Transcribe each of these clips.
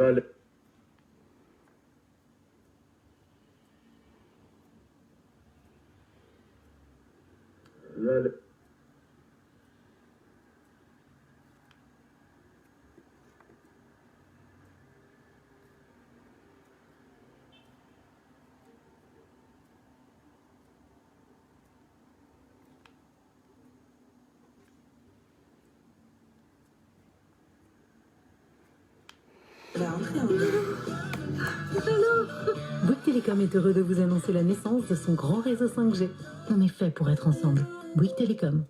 Bouygues Télécom est heureux de vous annoncer la naissance de son grand réseau 5G. On est fait pour être ensemble. Bouygues Télécom.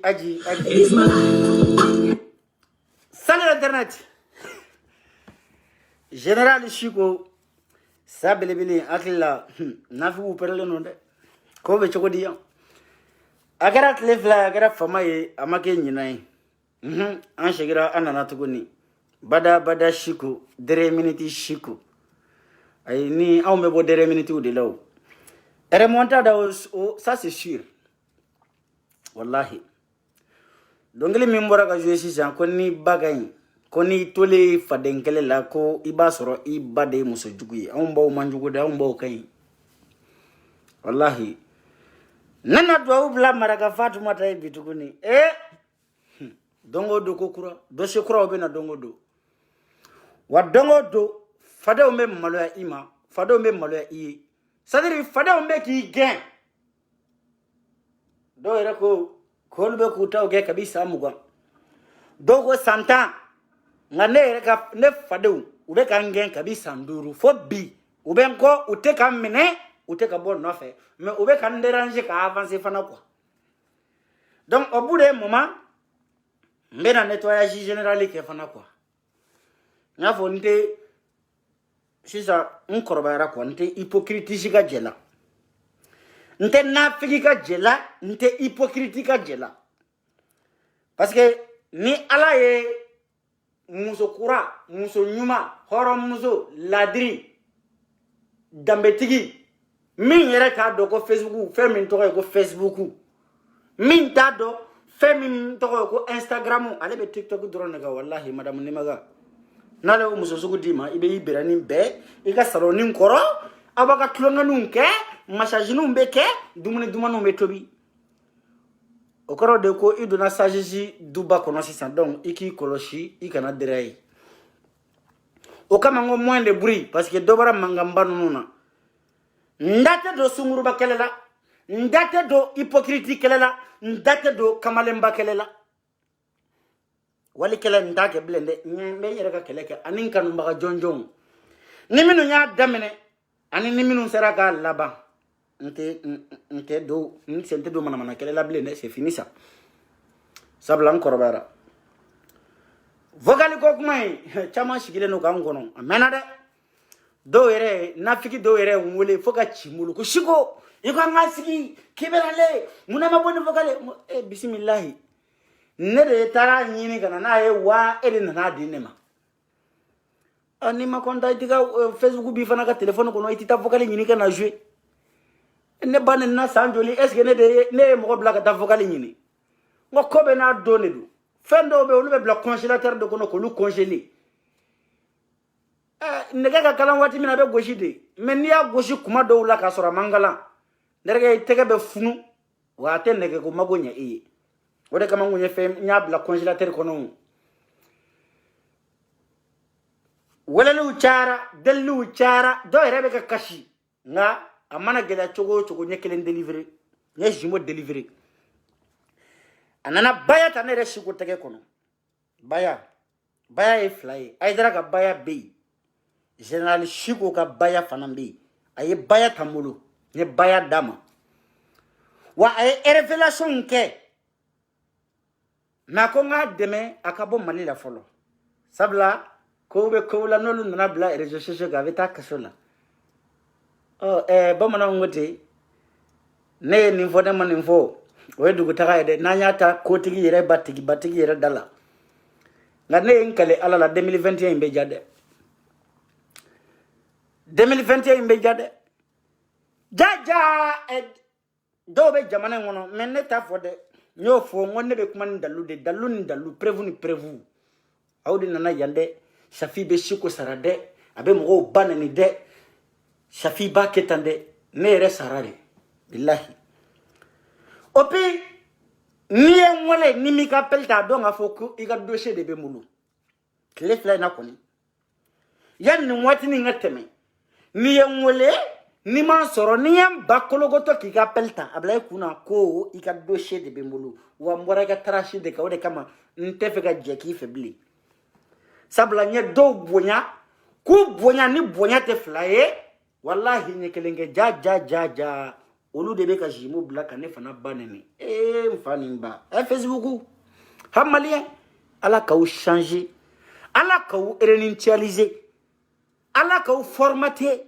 Aji. Salut Internet. Général Chico. Ça belebele akila. Nafi ou perle non de. Ko be choko diyan. Agara tlefla agara famaye amake nyinai. An shegira anana tuguni. Bada Chico. Dere minute Chico. Ay ni on me bo dere minute ou de là. Remontada ça c'est sûr. Wallahi. Donc les membres ka jouer si jan ko ni bagay ko n'i tolen faden kɛlɛ la ko i b'a sɔrɔ i ba de ye muso jugu ye anw baw man jugu de anw baw ka ɲi wallahi ne na duwawu bila maraka Fatumata ye bi tuguni dongo do ko kura dossier kuraw bɛ na dongo do wa dongo do fadenw bɛ maloya i ma fadenw bɛ maloya i ye c'est-à-dire fadenw bɛ k'i gɛn dɔw yɛrɛ ko k'olu bɛ k'u taw kɛ kabi san 20 dɔw ko san 10 nka ne fadenw u bɛ ka n gɛn kabi san 5 fo bi u bɛ n kɔ u tɛ ka n minɛ u tɛ ka bɔ nɔfɛ mais u bɛ ka n déranger ka avancer fana quoi donc au bout d'un moment n bɛna nettoyage général kɛ fana quoi n y'a fɔ n tɛ sisan n kɔrɔbayara quoi n tɛ hypocrite ka jɛ la n tɛ nafigi ka jɛ la n tɛ hypocrite ka jɛ la parce que ni Ala ye muso kura muso ɲuman hɔrɔnmuso ladiri danbetigi min yɛrɛ t'a dɔn ko Facebook fɛn min tɔgɔ ye ko Facebook min t'a dɔn fɛn min tɔgɔ ye ko Instagram ale bɛ TikTok dɔrɔn de kan wallahi madame Nimaga n'ale y'o muso sugu d'i ma i bɛ i bɛrɛ nin bɛɛ i ka saloni kɔrɔ aw b'a ka tulonkɛninw kɛ massaginiw bɛ kɛ dumuni dumaniw bɛ tobi o kɔrɔ de ko i donna sagesse duba kɔnɔ sisan donc i k'i kɔlɔsi i kana dɛrɛ ye o kama n ko moins de bruit parce que dɔ bɔra mankanba ninnu na n da tɛ don sunguruba kɛlɛ la n da tɛ don hypocrite kɛlɛ la n da tɛ don kamalenba kɛlɛ la wali kɛlɛ n t'a kɛ bilen dɛ n bɛ n yɛrɛ ka kɛlɛ kɛ ani n kanubaga jɔnjɔnw ni minnu y'a daminɛ ani ni minnu sera k'a laban n tɛ don n sen tɛ don manamana kɛlɛ la bilen dɛ c'est fini ça sabula n kɔrɔbayara vocal ko kuma in caman sigilen don k'an kɔnɔ a mɛnna dɛ dɔw yɛrɛ nafiki dɔw yɛrɛ n wele fo ka ci n bolo ko Siko i ko an ka sigi k'i bɛ nale munna ma bɔ ni vocal ye bisimilahi ne de taara ɲini ka na n'a ye wa e de nana di ne ma n'i ma kɔnta i t'i ka Facebook b'i fana ka téléphone kɔnɔ i t'i taa vocal ɲini ka na jouer ne ba nin na san joli est ce que ne ye mɔgɔ bila ka taa vocal ɲini n ko ko bɛ n'a don de don fɛn dɔw bɛ olu bɛ bila congélateur de kɔnɔ k'olu congeler nɛgɛ ka kalan waati min na a bɛ gosi de mais n'i y'a gosi kuma dɔw la k'a sɔrɔ a man kalan nɛrɛkɛ i tɛgɛ bɛ funu wa a tɛ nɛgɛ ko mago ɲɛ i ye o de kama n kun ye fɛn n y'a bila congélateur kɔnɔ weleliw cayara deliliw cayara dɔw yɛrɛ bɛ ka kasi nka a mana gɛlɛya cogo o cogo ɲɛ kelen délivrer n ye jumeau délivrer a nana baya ta ne yɛrɛ Siko tɛgɛ kɔnɔ baya ye 2 ye Ayidara ka baya bɛ yen général Siko ka baya fana bɛ yen a ye baya ta n bolo n ye baya d'a ma wa a ye révélation kɛ mais a ko n k'a dɛmɛ a ka bɔ Mali la fɔlɔ sabula kow bɛ kow la n'olu nana bila réseaux sociaux kan a bɛ taa kaso la bamananw ko ten ne ye nin fɔ ne ma nin fɔ o ye dugutaga ye dɛ n'an y'a ta kotigi yɛrɛ batigi yɛrɛ da la nka ne ye n kale Ala la 2021 in bɛ ja dɛ 2021 in bɛ ja dɛ ja dɔw bɛ jamana in kɔnɔ mais ne t'a fɔ dɛ n y'o fɔ n ko ne bɛ kuma ni dalu de dalu ni dalu prévu ni prévu aw de nana yan dɛ Safi bɛ Siko sara dɛ a bɛ mɔgɔw ba nɛni dɛ Safi b'a kɛ tan dɛ ne yɛrɛ sara de bilahi o puis n'i ye n wele ni m'i ka appel ta dɔn k'a fɔ ko i ka dossier de bɛ n bolo tile 2 in na kɔni yanni nin waati nin ka tɛmɛ n'i ye n wele n'i m'a sɔrɔ n'i ye n ba kologotɔ k'i ka appel ta a bila i kun na ko i ka dossier de bɛ n bolo wa n bɔra i ka tarasi de kan o de kama n tɛ fɛ ka jɛ k'i fɛ bilen sabula n ye dɔw bonya k'u bonya ni bonya tɛ 2 ye wallahi ɲɛ kelen kɛ ja olu de bɛ ka jumeau bila ka ne fana ba nɛni n fa nin ba Facebook ha maliyɛn Ala k'aw changer Ala k'aw réinitialiser Ala k'aw formater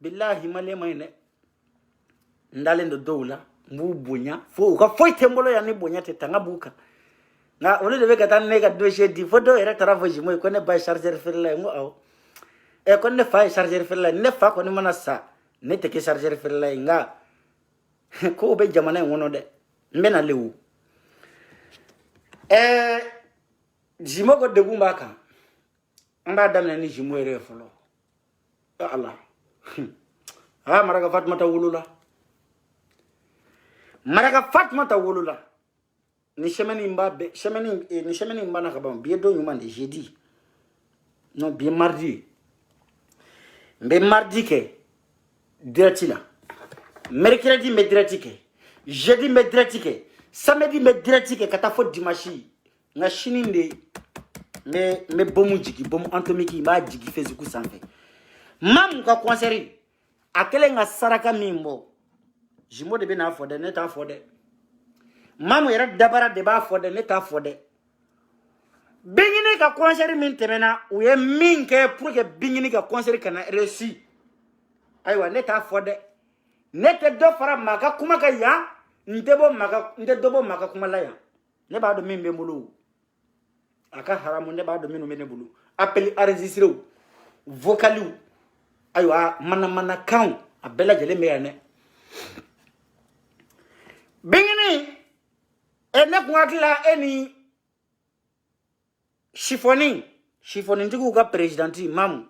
billahi maliyɛn ma ɲi dɛ n dalen don dɔw la n b'u bonya fo u ka foyi tɛ n bolo yan ni bonya tɛ tanga b'u kan nka olu de bɛ ka taa ne ka dossier di fo dɔw yɛrɛ taara fɔ jumeau ye ko ne ba ye chargeur feerela ye n ko awɔ ko ne fa ye chargeur feerela ye ne fa kɔni mana sa ne tɛ kɛ chargeur feerela ye nka kow bɛ jamana in kɔnɔ dɛ n bɛ na le o jimo ko de gumba kan amba damna ni jimo ere folo ya Allah ha maraga Fatmata wulula ni chemeni mba na kabam bien do nyuma de jeudi non bien mardi mbe mardi ke direct là mercredi me direct ke jeudi me direct ke samedi me direct ke kata fo dimanche nga shininde me bomu jigi bomu antomiki ma jigi fezuku sanfe mam ka concert akele nga saraka mimbo jimo de bena fode ne ta fode mam yera dabara de ba fode ne ta fode bingini ka concert min temena u ye min ke pour que bingini ka concert kana réussi aywa ne ta fode ne te do fara maka kuma ka ya nte dobo maka kuma la ya ne ba do min be mbulu aka haramu ne ba do minu mene bulu appel enregistré vocal aywa mana kan abela jele me ne bingini ene kwatla eni chiffoni ndigu ga presidenti mam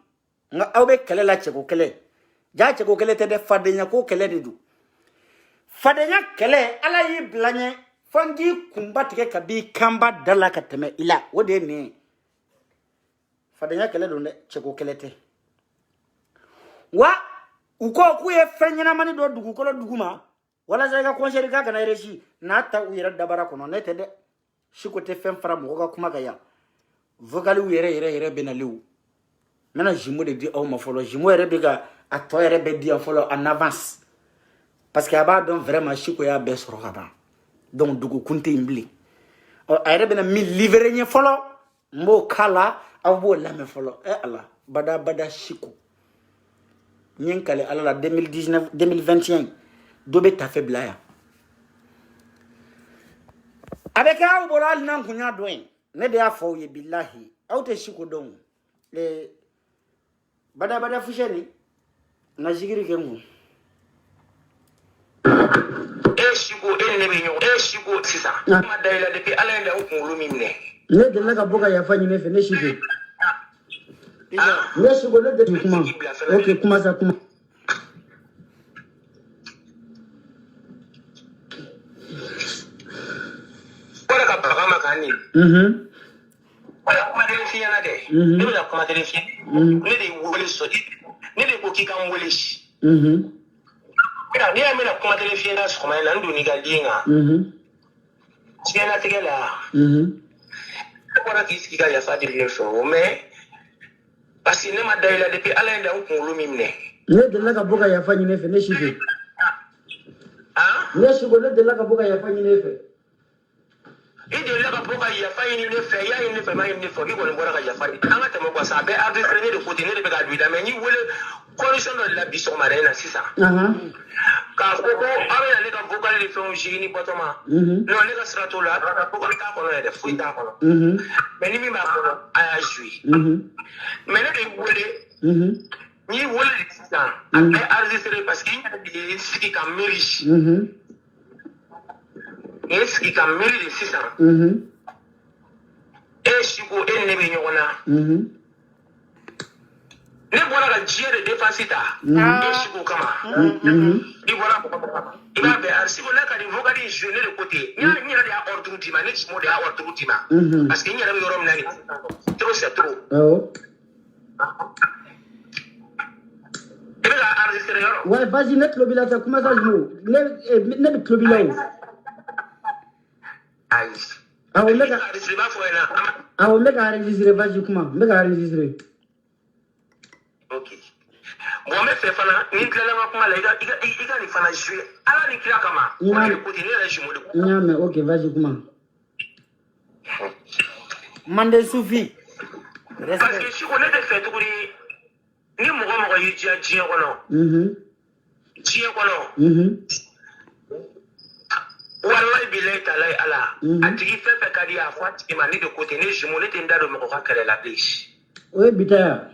nga awbe kele la cheko kele ja cheko kele te de fadenya ko kele de du fadenya kele ala yi blanye fangi kumbatike kabi kamba dala kateme ila wode ne fadenya kele do ne cheko kele te wa uko ku ye fenyana mani do dugu ko duguma wala zaga concert ga kana reshi na ta uyira dabara kono ne te de shikote fem fara mo ga kuma ga ya vocal yere benaliu mena jimo de di o ma folo jimo yere bega ato yere be di folo en avance parce que aba don vraiment shiko ya be soro gaba donc dugu kunte imbli o ayre bena mi livrer nye folo mbo kala abo la me folo Allah bada shiko nyen kale ala la 2019 2021 dobe ta fait blaya avec a boral nan kunya doen ne de afo ye billahi awte shiko don le bada fusheni na jigiri kengu shiko ne be nyo shiko sisa ma daila depuis ala nda ukulu mimne ne de la boka ya fanyi ne fe ne shiko ne shiko ne de kuma okay kuma za kuma wala ka baka makani wala kuma de fiya na de ne be kuma de fiya ne de wole so ne de ko kika wole shi ina ni amena kuma de fiya na so mai nan do ni ga dinga tiya na tigela wala ki ga ya fa de le so mais parce que ne ma daila depuis ala nda ukulu mimne ne de la ka boka ya fanyi ne fe ne shiko ne shiko ne de la ka boka ya fanyi ne fe ide la ka boka ya fanyi ne fe ya ne fe mai ne fo ki ko ne bora ka ya fanyi anga temo kwa sa be arbitre ne de côté ne de ga duida mais ni wole condition de la biso marina sisa ka ko ave ne ka boka le fe on jini botoma no ne ka strato la ka boka ta ko ne de fuita ko mais ni mi ma ko aya jui mais ne de wole ni wole sisa ame arbitre parce que il ski ka mériche est-ce qu'il a mis les 600 et si vous ne be nyona ne bona la jere de fasita et si vous kama il voilà il va faire si vous la ka vous ga di jeune de côté ni la dia ordre di ma ne mo dia ordre di ma parce que ni la yorom na ni trop c'est trop et la enregistrer ouais vas-y net lobila ça comment ça joue ne lobila I will make a register Vajikuma. Make a register. Okay. Moi, me fait fana, ni kala kuma la iga ni fana jouer. Ala ni kila kama. On est côté ni la jumo. Non mais OK, Vajikuma. Mande soufi. Parce que si on est de fait tout ni mo yi dia dia kono. Dia kono. Wallahi billahi talai ala atigi fefe kadi a fati imani de côté ne jumo ne tenda do mo ka kale la place oui bitaya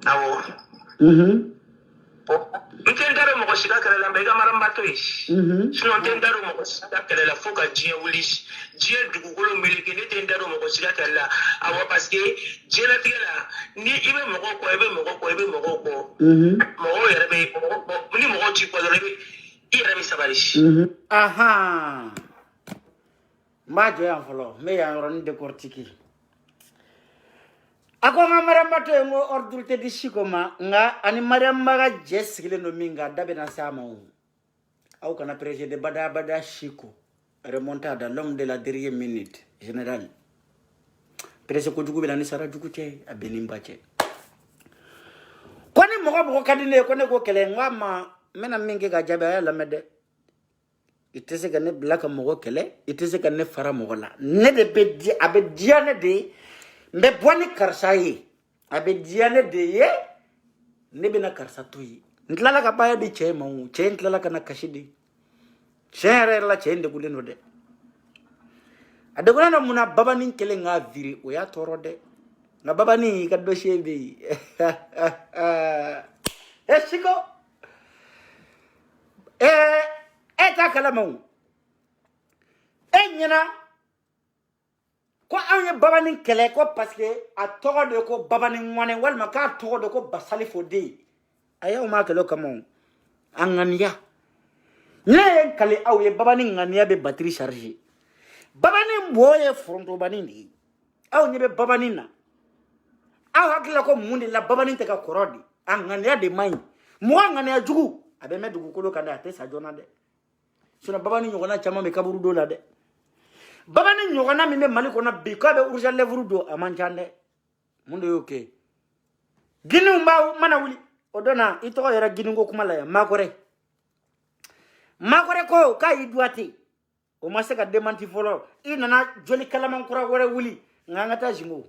awo Ntendaro mo shida kala la mbega maramba to ish. Sino ntendaro mo shida kala la foka jia wulish. Jia dugukolo meleke ne tendaro mo shida kala awa parce que jia la tigala ni ibe mo ko. Mo yere be mo ni mo chi ko rebe yere be sabarish. Aha. Majo ya folo me ya ron de kortiki. Ako nga maramba to ngo ordurte di shikoma nga ani maramba ga jesigile no minga dabe na sama o. Au kana président bada shiko remontada l'homme de la dernière minute général. Président ko jugu belani sara jugu che abeni mbache. Koni mo kadine ko ne ko kele ngama mena mingi ga jabe ya lamede. Itese ka ne black mo kele itese ka ne fara mo la. Ne de be di abe diane de mbe bwani karsa yi abe diane de ye ne bina karsa to yi ntlala ka baya di che mo che ntlala kana kashidi chere la che nde kuleno de ade kuna na muna baba nin kele nga viri o ya toro de na baba ni ka do shebe shiko eta kala mo nyina ko awye baba nin kele ko parce que a togo de ko baba nin ngwane walma ka togo de ko basali fodi aya ma kele kamo angania ne kale awye baba nin ngania be batterie chargée baba nin boye fronto bani ni aw nyebe baba nin na aw hakila ko mundi la baba nin te ka korodi angania de mai mo angania jugu abe me dugu kolo kada te sa jona de suna baba nin yogona chama me kaburu do la de baba ni nyogana mi me mali kona bi ko be urja levru do amanjande mundo yoke ginu mbaw mana wuli odona ito yera ginu go kuma la ya makore ko ka idwati o maseka demanti folo inana joli kalaman kura wore wuli ngangata jingo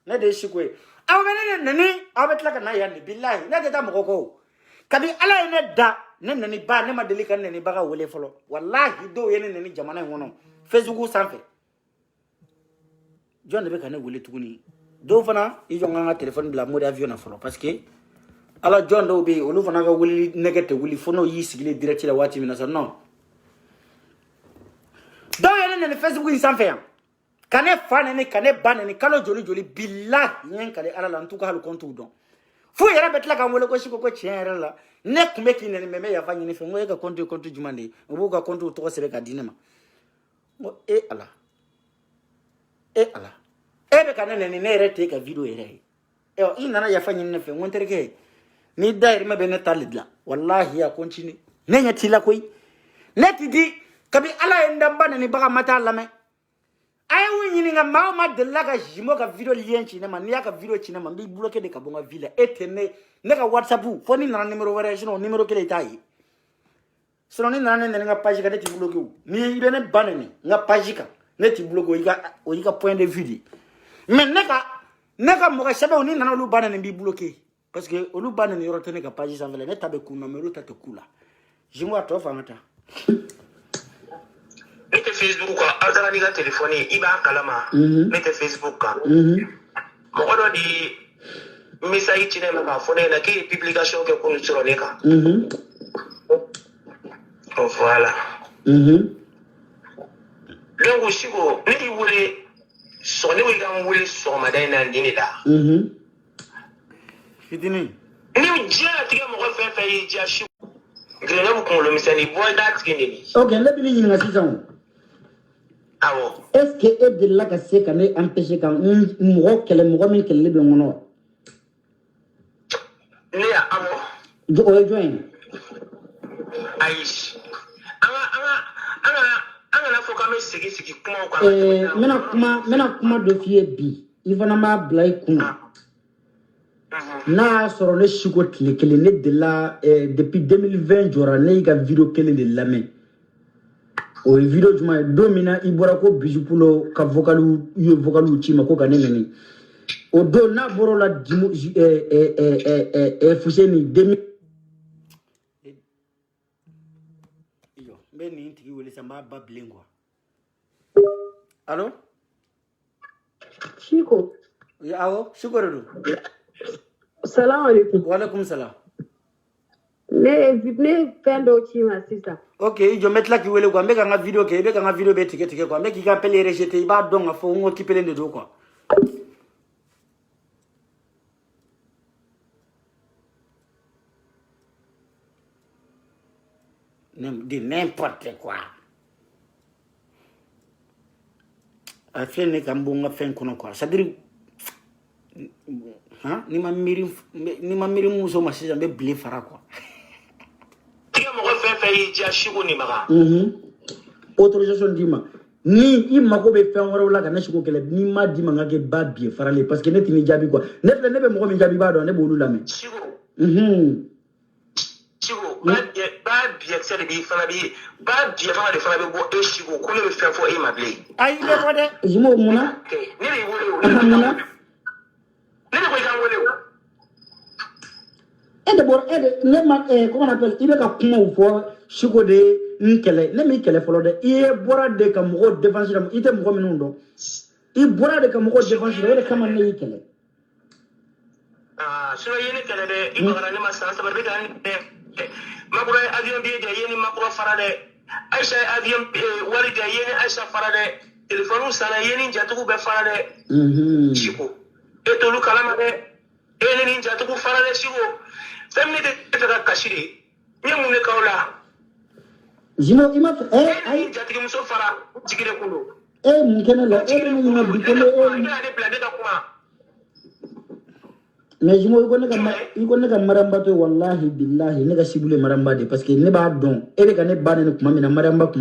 na de shikwe awene nani awetla kana yandi billahi na de mo ko kabi ala ene da nani ba ne ma delika nani baga wole folo wallahi do yene nani jamana ngono Facebook sanfɛ John de be kana wele tuguni do fana I jonga nga téléphone bila mode avion na folo parce que ala John do be olu fana ga wuli negate wuli fono yi sigile direct la wati mina so non do yene ne Facebook sanfɛ ya kane fane ne kane bane ne kalo joli billahi nyen kale ala la ntuka halu kontu don fu yera betla kan wele ko shiko ko tienre la ne kumbe kinene meme ya fanyi ne fe ngoye ka kontu jumande obu ka kontu to sebe ka dinema ala be kana ne rete ka video ere inana ya fanyi ne fe wonterke ni dair ma be ne talidla wallahi ya continue ne nyati la koy netidi kabi ala endamba ne baga mata lame ay wini nga ma de la ka jimo ka video lien chine ma ni ya ka video chine ma bi bloquer de ka bonga villa etene ne ka whatsapp foni na numero variation numero kele tai sino ni nane ne nga page ka ne ti bloqué ni ibe ne banene nga page ka ne ti bloqué o yika point de vue mais ne ka mo ka sebe ni nana lu banene bi bloqué parce que o lu banene yoro tene ka page sans vele ne tabe ku numero ta te kula jimo ato fa mata mete Facebook ka azara ni ga téléphone iba kalama mete Facebook ka mo ko do di message chine ma ka fone na ki publication ke ko sur le ka voilà. Donc aussi ko ni wole so ni we ga wole so madina ndini da. Fidini. Ni jia tiga mo ko fe jia shi. Grena bu ko lo misani boy that kini. Okay, let me ni ngasi sawo. Awo. Est-ce que e de la ka se ka ne empêcher kan mo kele mo min kele be ngono. Ne awo. Jo o join. Aish. Anga na foka me sigi kuma kwa mena do fie bi ifana ma blai kuna na soro le shiko kele ne de la depuis 2020 jora ne ga video kele de lame o video juma domina ibora ko bijupulo ka vocalu chima ko kanene o do na boro la dimu fuseni demi ni intiki wele samba bablingwa allo Shiko ya awo shukuru Assalamu alaikum wa alaikum salam ne fendo chima sister. Ok, je mettre là qui veut quoi, mais quand la vidéo qui est, quand la vidéo est ticket quoi, mais qui appelle les rejeter, il va donc faut on occuper les deux quoi. De n'importe quoi. A fait ne kambonga fin kono quoi. C'est-à-dire hein, ni ma miri muso ma si jamais blé fara quoi. Autorisation dima. Ni i mako be fen woro la kana shiko kele ni ma dima ngake ba bien farale parce que net ni jabi quoi. Net le nebe mo mi jabi ba do ne bolu la me. Chigo. Ba bien c'est de bi fana bi ba bien fana de fana be go e chigo ko le fen fo e ma blé. Ay be ko de. Jimo muna. Ni le wole muna. Ni le ko ga wole. Et d'abord, comment on appelle, il est à comment voir chico de nkele, ne mi kele follow de, il est boira de kamoro défensif, il est mon minundo. Il boira de kamoro défensif, il est comme un kele. Ah, sur yene kele de, il va aller ma sens, ça va bien. Makura avion bien de yene makura farade, Aisha avion wali de yene Aisha farade, téléphone ça la yene jatuku be farade. Chico. Et tout le kalama de, yene jatuku farade chico. Femme de la cachée, bien mon école. Jino, il m'a fait. Aïe, j'ai dit que je fera. Mon canal, il m'a dit mais je me connais que Maramba, wallahi, billahi, nega sibule Maramba, parce que ne ba don, et les canets bannes, Maramba,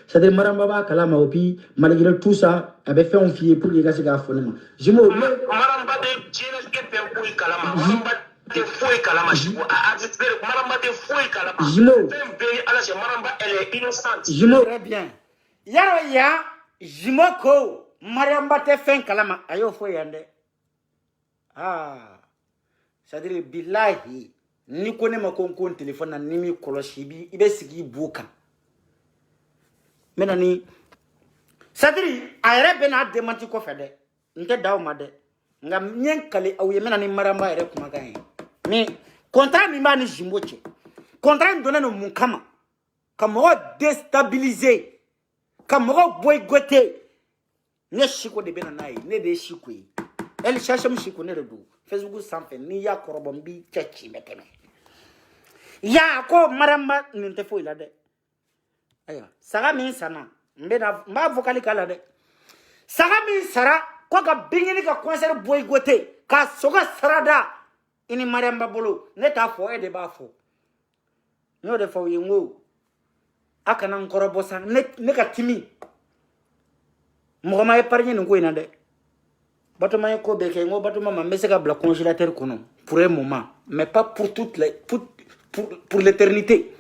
c'est-à-dire Maramba, Kalama, Opi, malgré tout ça, avait fait un fier pour les gars, c'est un phonement. Je me Maramba de Jérôme Kepé, Kalama, Maramba. Te foi kalama shibo a adversaire maramba te foi kalama jimo fembeni ala je maramba elle est innocente jimo très bien yaro ya jimo ko maramba te fen kalama ayo foi yande ah ça dire billahi ni ko ne ma ko téléphone na ni mi koloshi bi ibe sigi buka menani ça dire ayre bena demanti ko fede nte daw ma de ngam nyen kale awye menani maramba ere kuma gaye mais contrat mi mani jimboche contrat donné no munkama comme déstabiliser comme boygoté ne chiko de benanayi ne de chiko elle cherche mu chiko ne do Facebook sans fait ni ya korobombi tchachi meteme ya ko maramba nte fo ila de aya saga min sana mba vocali kala de saga min sara ko ga bingini ka concert boygoté ka soga sarada ini maramba bolo ne ta fo e de ba fo no de fo yengo aka nan korobo sa ne ka timi mo ma épargne ngo ina de bato ma ko be ke ngo bato ma messe ka bla congélateur kono pour un moment mais pas pour toute les pour l'éternité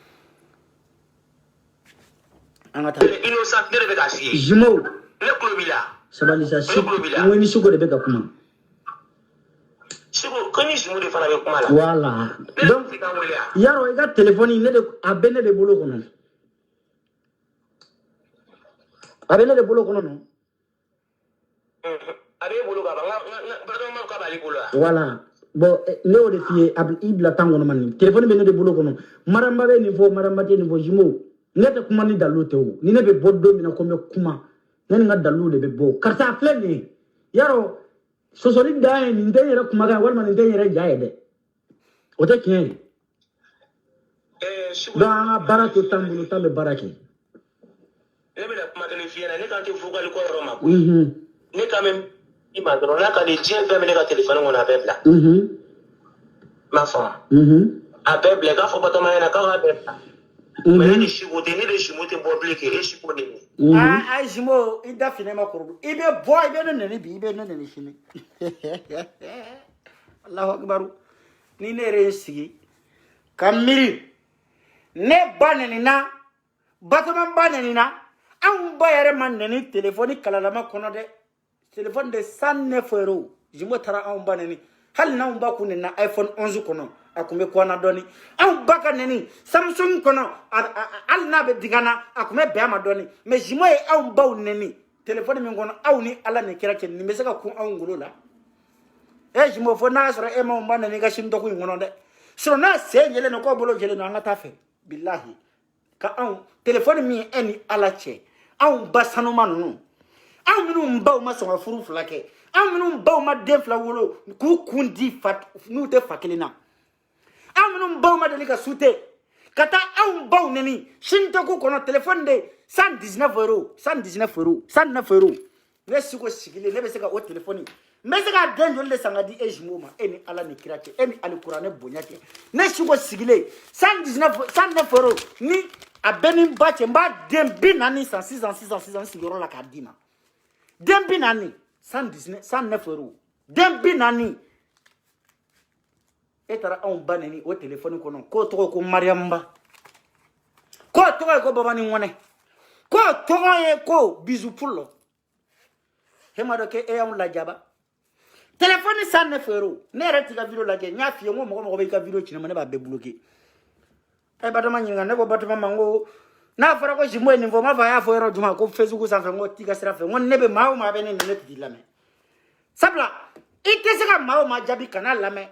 angata innocent de be ka fier jimo le globila sabali sa si ngo ni suko de be ka kuma voilà. Donc, yaro, il a téléphoné, il a béné de boulot. A béné de boulot, non? Voilà. Bon, Léo de filles, il a tant de mani. Téléphone béné de boulot, non? Maramba, niveau, maramba, niveau, jimo. N'est-ce pas comment ni d'allotéo? Ni ne be bodo, ni na comme kuma. N'est-ce d'allou de bebo. Car ça a fait, yaro. So solid guy ni ndeyera kumaga wal man ndeyera jaide o te kien ba barako tambulu tambe baraki ebe la kumaga ni fiena ne kan te vocal ko roma ko ne quand même imagine la ka de Dieu fait me le téléphone on a bebla ma femme a bebla ka fo batoma na ka bebla mais ni chigo de ni de chimo te boble ke e chigo ni ah jimo ida finema ko ibe boy be no ne bi ibe no ne shini Allahu akbar ni ne resi kamiri ne baneni na batoma baneni na an bayare man ne téléphone kalalama kono de téléphone de 109 euros jimo tara an baneni hal na un ba kunni na iPhone 11 kono akume ko na doni an baka neni Samsung kono al na be digana akume be ama doni mais jimo e an ba neni téléphone mi ngono awni ala ne kira ken ni mesaka ku an ngolo la e jimo fo na soro e ma mba neni ga shim to ku ngono de so na se yele no ko bolo jele no ngata fe billahi ka an téléphone mi eni alache an basano manu an minu mbaw ma so furu flake an minu mbaw ma den fla wolo ku kundi fat nu te fakilina an minu mbaw ma delika sute kata an baw neni shinto ku kono téléphone de 119 euros 119 euros 109 euros ne suko sigile ne be se ka o téléphone mais se ka den jole sangadi ejmoma eni ala ni kirate eni ali qur'ane bonyate ne suko sigile 119 euros ni a benin bache mba dembi nani 106 sigoro la kadima dembi nani 109 euros dembi nani etara on baneni o téléphone kono ko to ko mariamba ko to ko babani ngone ko to ko bizu pullo hema do ke e on la jaba téléphone 109 euros ne reti ka video la ke nya fie mo be ka video chine ne ba be bloquer e ba do manyinga ne ko bato mango na fara ko jimo ni mvo ma va ya fo ero duma ko Facebook sa fe ngo tika sira fe ngon nebe mawo ma be ne ne ti lame sabla ite se ka mawo ma jabi kana lame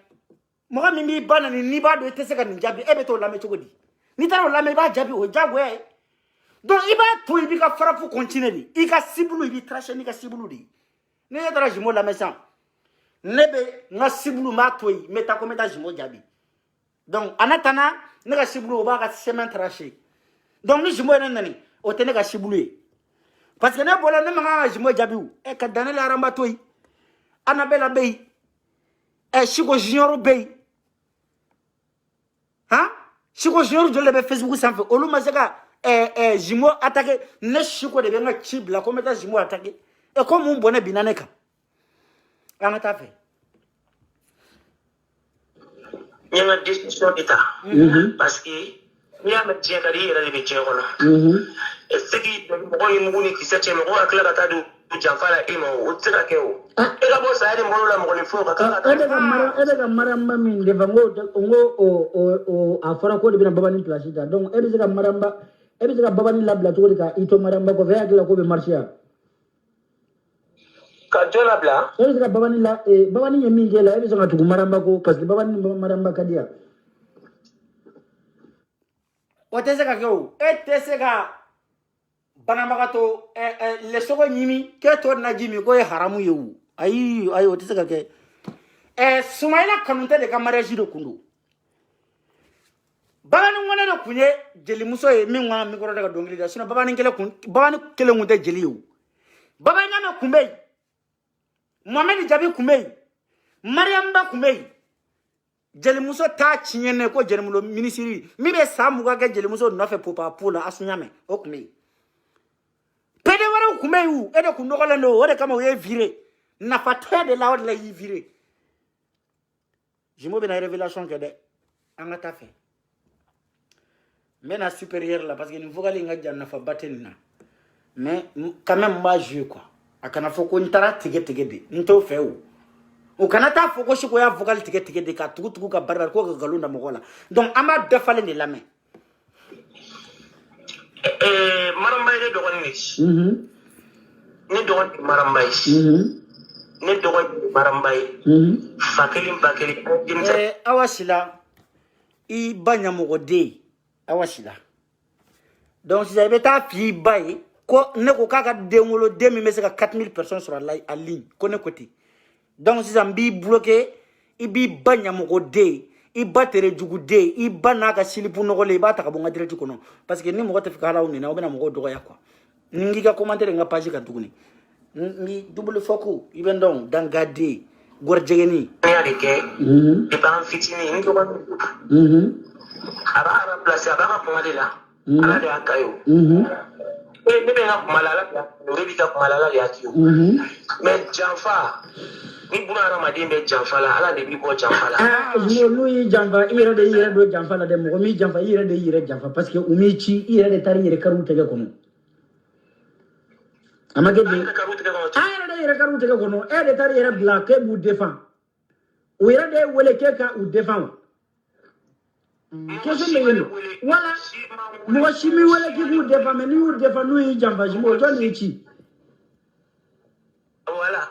mo ga mi bana ni ba do ite se ka ni jabi e be to lame chogodi ni tara lame ba jabi o jagwe donc iba to ibi ka fara fu continuer i ka sibulu ibi tracher ni ka sibulu di ne ya tara jimo lame san nebe nga sibulu ma to yi meta ko meta jimo jabi donc anatana ne ka sibulu o ba ka chemin tracher donc ni jimo nani o te ne ka sibulu parce que ne bola ne ma jimo jabi e ka danel aramba to yi anabela bey e Chico Junior bey hein Chico Junior je le Facebook ça fait olu mazaka jimo attaquer ne Chico de nga chibla comme ta jimo attaquer et comme on bonne binaneka anata fait il y a une discussion d'état parce que il y a un petit carré il y a des petits rola et ce qui moi il me dit que c'est moi à cela ta do janfala imo utsika keo ega bosa yale mbolola mngoni fuka edega maramba min de ngo o afara ko de bina baba ni plasida donc edega baba ni labla to ka ito maramba ko veya kila ko be marchia ka jola bla edega baba ni yemi ngela edega tugu maramba ko parce que baba ni maramba kadia oteseka keo eteseka banamagato le sogo nyimi ke to na jimi ko haramu yewu ayi oteseka ke Sumaila kanunte de kamaraji do kundu babani ngone do kunye jeli muso e minwa mi ko daga dongli da sino babani kele ngunde jeli yewu babani na kumbe Mohamed Jabi kumbe Mariam ba kumbe jeli muso ta chinyene ko jeli mulo ministry mi be samu ga jeli muso no fe popa pula asunyame o kumbe pede wara kumeyu ede kundokola no ode kama we viré na fatede la ode la yi viré jimo be na révélation que de angata fait mais na supérieur là parce que ni vogali nga janna fa batenina mais quand même ma jouer quoi akana foko ntara tige de nto fe o kana ta foko shiko ya vogal tige de ka tugu ka barra ko ga galunda mogola donc ama defale ni la main marambay de dogon ni dogon marambay ni dogon marambay fakeli awasila i banya mogode awasila donc si j'avais ta fille bay ko ne ko kaka dengolo demi mais c'est 4000 personnes sur la en ligne connaît côté donc si zambi bloqué i bi banya mogode i batere jugude i bana ka silipu nogole ba ta ka bonga direct kono parce que ni mo gote fika hala unina obena mo godo ya kwa ngi ga commentaire nga page ka duguni ngi double foku iben don dangade gorjegeni ya de ke e pa fitini ngi ko ara place aba ko malila ala de akayo ne be na malala ya no rebi ta malala ya kiyo mais janfa ni buna ramadi be janfala ala de bi ko janfala no lui janfa ira de do janfala de mo mi janfa ira de janfa parce que umi chi ira de tari ira karu tege kono amage de ira de karu tege kono e de tari ira black e bu défend o ira de wele ke ka u défend keso me wala mo shimi wele ki bu défend mais ni u défend lui janfa jimo to ni chi voilà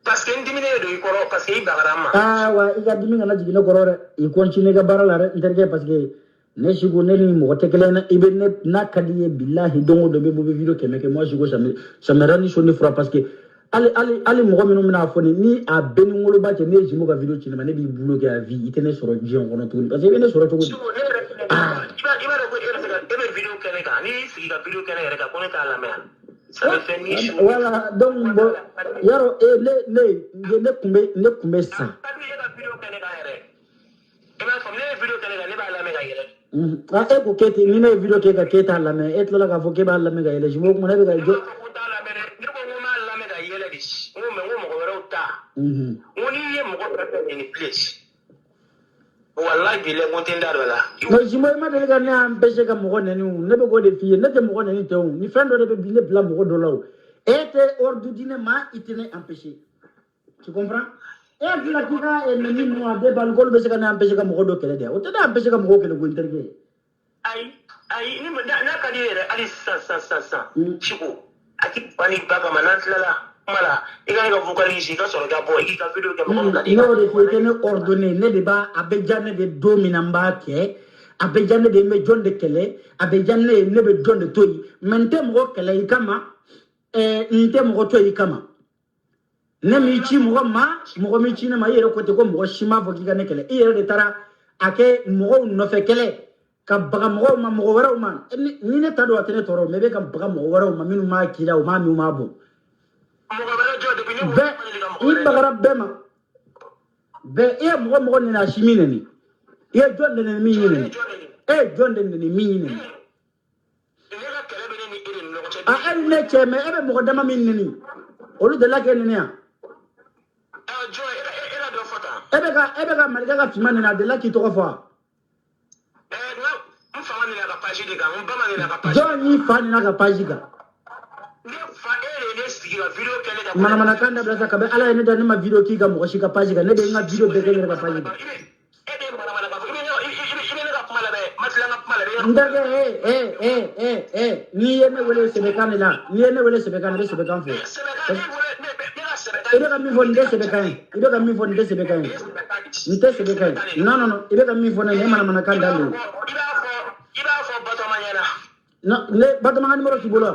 parce que ndi dimine do ikoro parce que ibagarama ah wa iga dimi ngana jigine korore I continue ga barala re interge parce que ne shigo ne ni mo tekele na ibe ne na kadiye billahi dongo do be bo video kemeke moi shigo samera ni soni fra parce que ali mo mino mina foni ni a beni ngolo ba te ne jimo ga video chine ne bi bulo ga vie itene soro jion kono to parce que ne soro to iba ko ebe video keneka ni siga video keneka ka koneka la mer ça me fait ni chaud voilà donc bo yaro ne kumbe sa video keneka ere eba famne video keneka ne ba la mer ga yere e ko kete ni ne video ke ka keta la me et la ka fo ke ba la me ga ile jimo mo ne ga jo Oni ye mo ko ni place wallahi bi le montenda wala no jimo ma de ga ne empêcher ka mo ne ne be go de fie ne te mo ne ni te ni fendo de be bile bla mo do law et ordre dîner ma itene empêcher tu comprends et puis la kika et ni mo de bal gol be se ka ne empêcher ka mo do kele de o te da empêcher ka mo kele go interge ai ni na ka dire ali sa chiko aki pani baga manatla mala iga ga vocaliser ka soro ga boy ka video ga mo ga no de fie ne ordonné ne de ba abejane de dominamba ke abejane de me jonde kele abejane ne be jonde toyi mente mo kele kama nte mo toyi kama ne mi chi mo mi chi ne ma yere ko te ko mo shima fo kiga ne kele yere de tara ake mo no fe kele ka baga mo ma mo wara ma ni ne tado atene toro mebe ka baga mo wara ma minu ma kila o ma mi ma bo I bagara bema be e mo ni na shimine ni e jonde ne mi ni e jonde ne mi ni a ne cheme e mo dama min ni olu de la ke ni ya e be ga malika ga fimane na de la ki to ko fa Johnny fan na ga pajiga mana kanda blasa kabe ala ne da ne ma video ki ga mo shi ka pajiga ne de nga video be ga ga pajiga ndage ni yene wele sebekane la ni yene wele sebekane be sebekan fo ibe ga mi fonde sebekane ibe ga mi fonde sebekane nte sebekane no ibe ga mi fonde ne mana kanda lo iba fo batomanyana no ne batomanyana mo ki bolo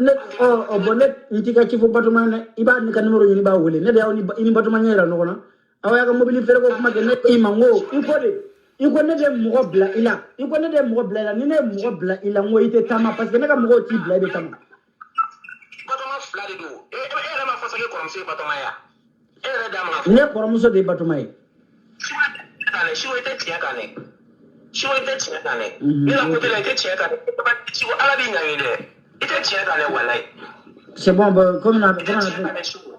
ne bonnet ntika ci fo batomanyana iba ni kan numéro ni ba wole ne da ni batomanyana no na awaya ga mobile fere ko kuma ne imango iko ne de mo bla ila iko ne de mo bla ila ni ne mo bla ila ngo ite tama parce que ne ga mo ti bla be tama batoma flade do e ma fosa ke ko ramse batomaya e re da ma ne ko ramso de batomay shiwo ite tiya kane ni la ko de ite tiya kane shiwo ala bi ngani de ite tiya kane wallahi c'est bon comme na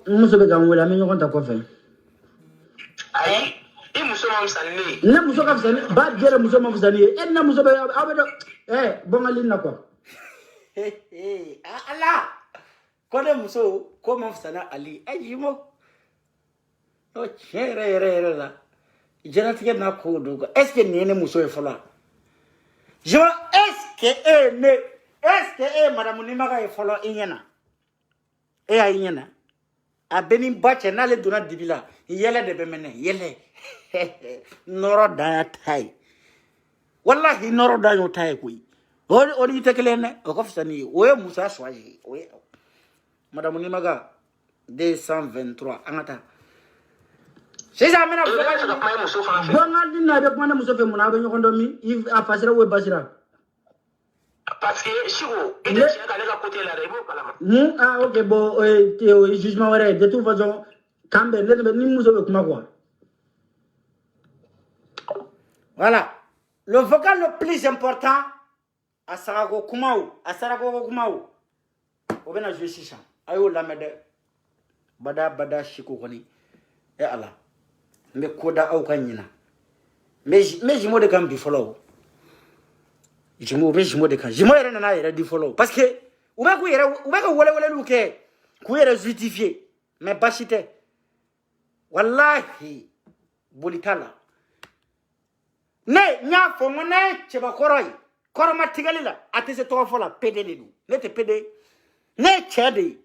muso be ga wala mi nyoko ta ko fe ai muso mam sanni ne muso ka fsani ba jere muso mam fsani e na muso be abedo bongali na ko ala ko de muso ko mam fsana ali ajimo no chere la jenati na ko do est ce que ne muso e fola je est ce que madame ni maga e fola inyana e ayinyana a beni bache na le dona dibila yele de be mene yele noro da tai wallahi noro da yo tai kuyi o di tekele ne o ko fsani o musa soaji o madame ni maga 223 angata c'est ça mena bonga dinna be kuma ne muso fe muna be nyokondo mi a fasira we basira parce que shigo ite cheka le ka côté la rebo kalama ok bon jugement wéré de toute façon kambe ne ni muso be kuma quoi voilà le vocal le plus important a sarago kumau o bena jouer 600 ayo la mede bada shiko koni e ala me koda au kanyina mais jimo de kam di follow jimo de kan jimo yere na yere di follow parce que ou ba ko wole luke ku yere justifier mais bashite wallahi bolitala ne nya fo ngone cheba koro matigalila atese to fola pede du ne te pede ne chede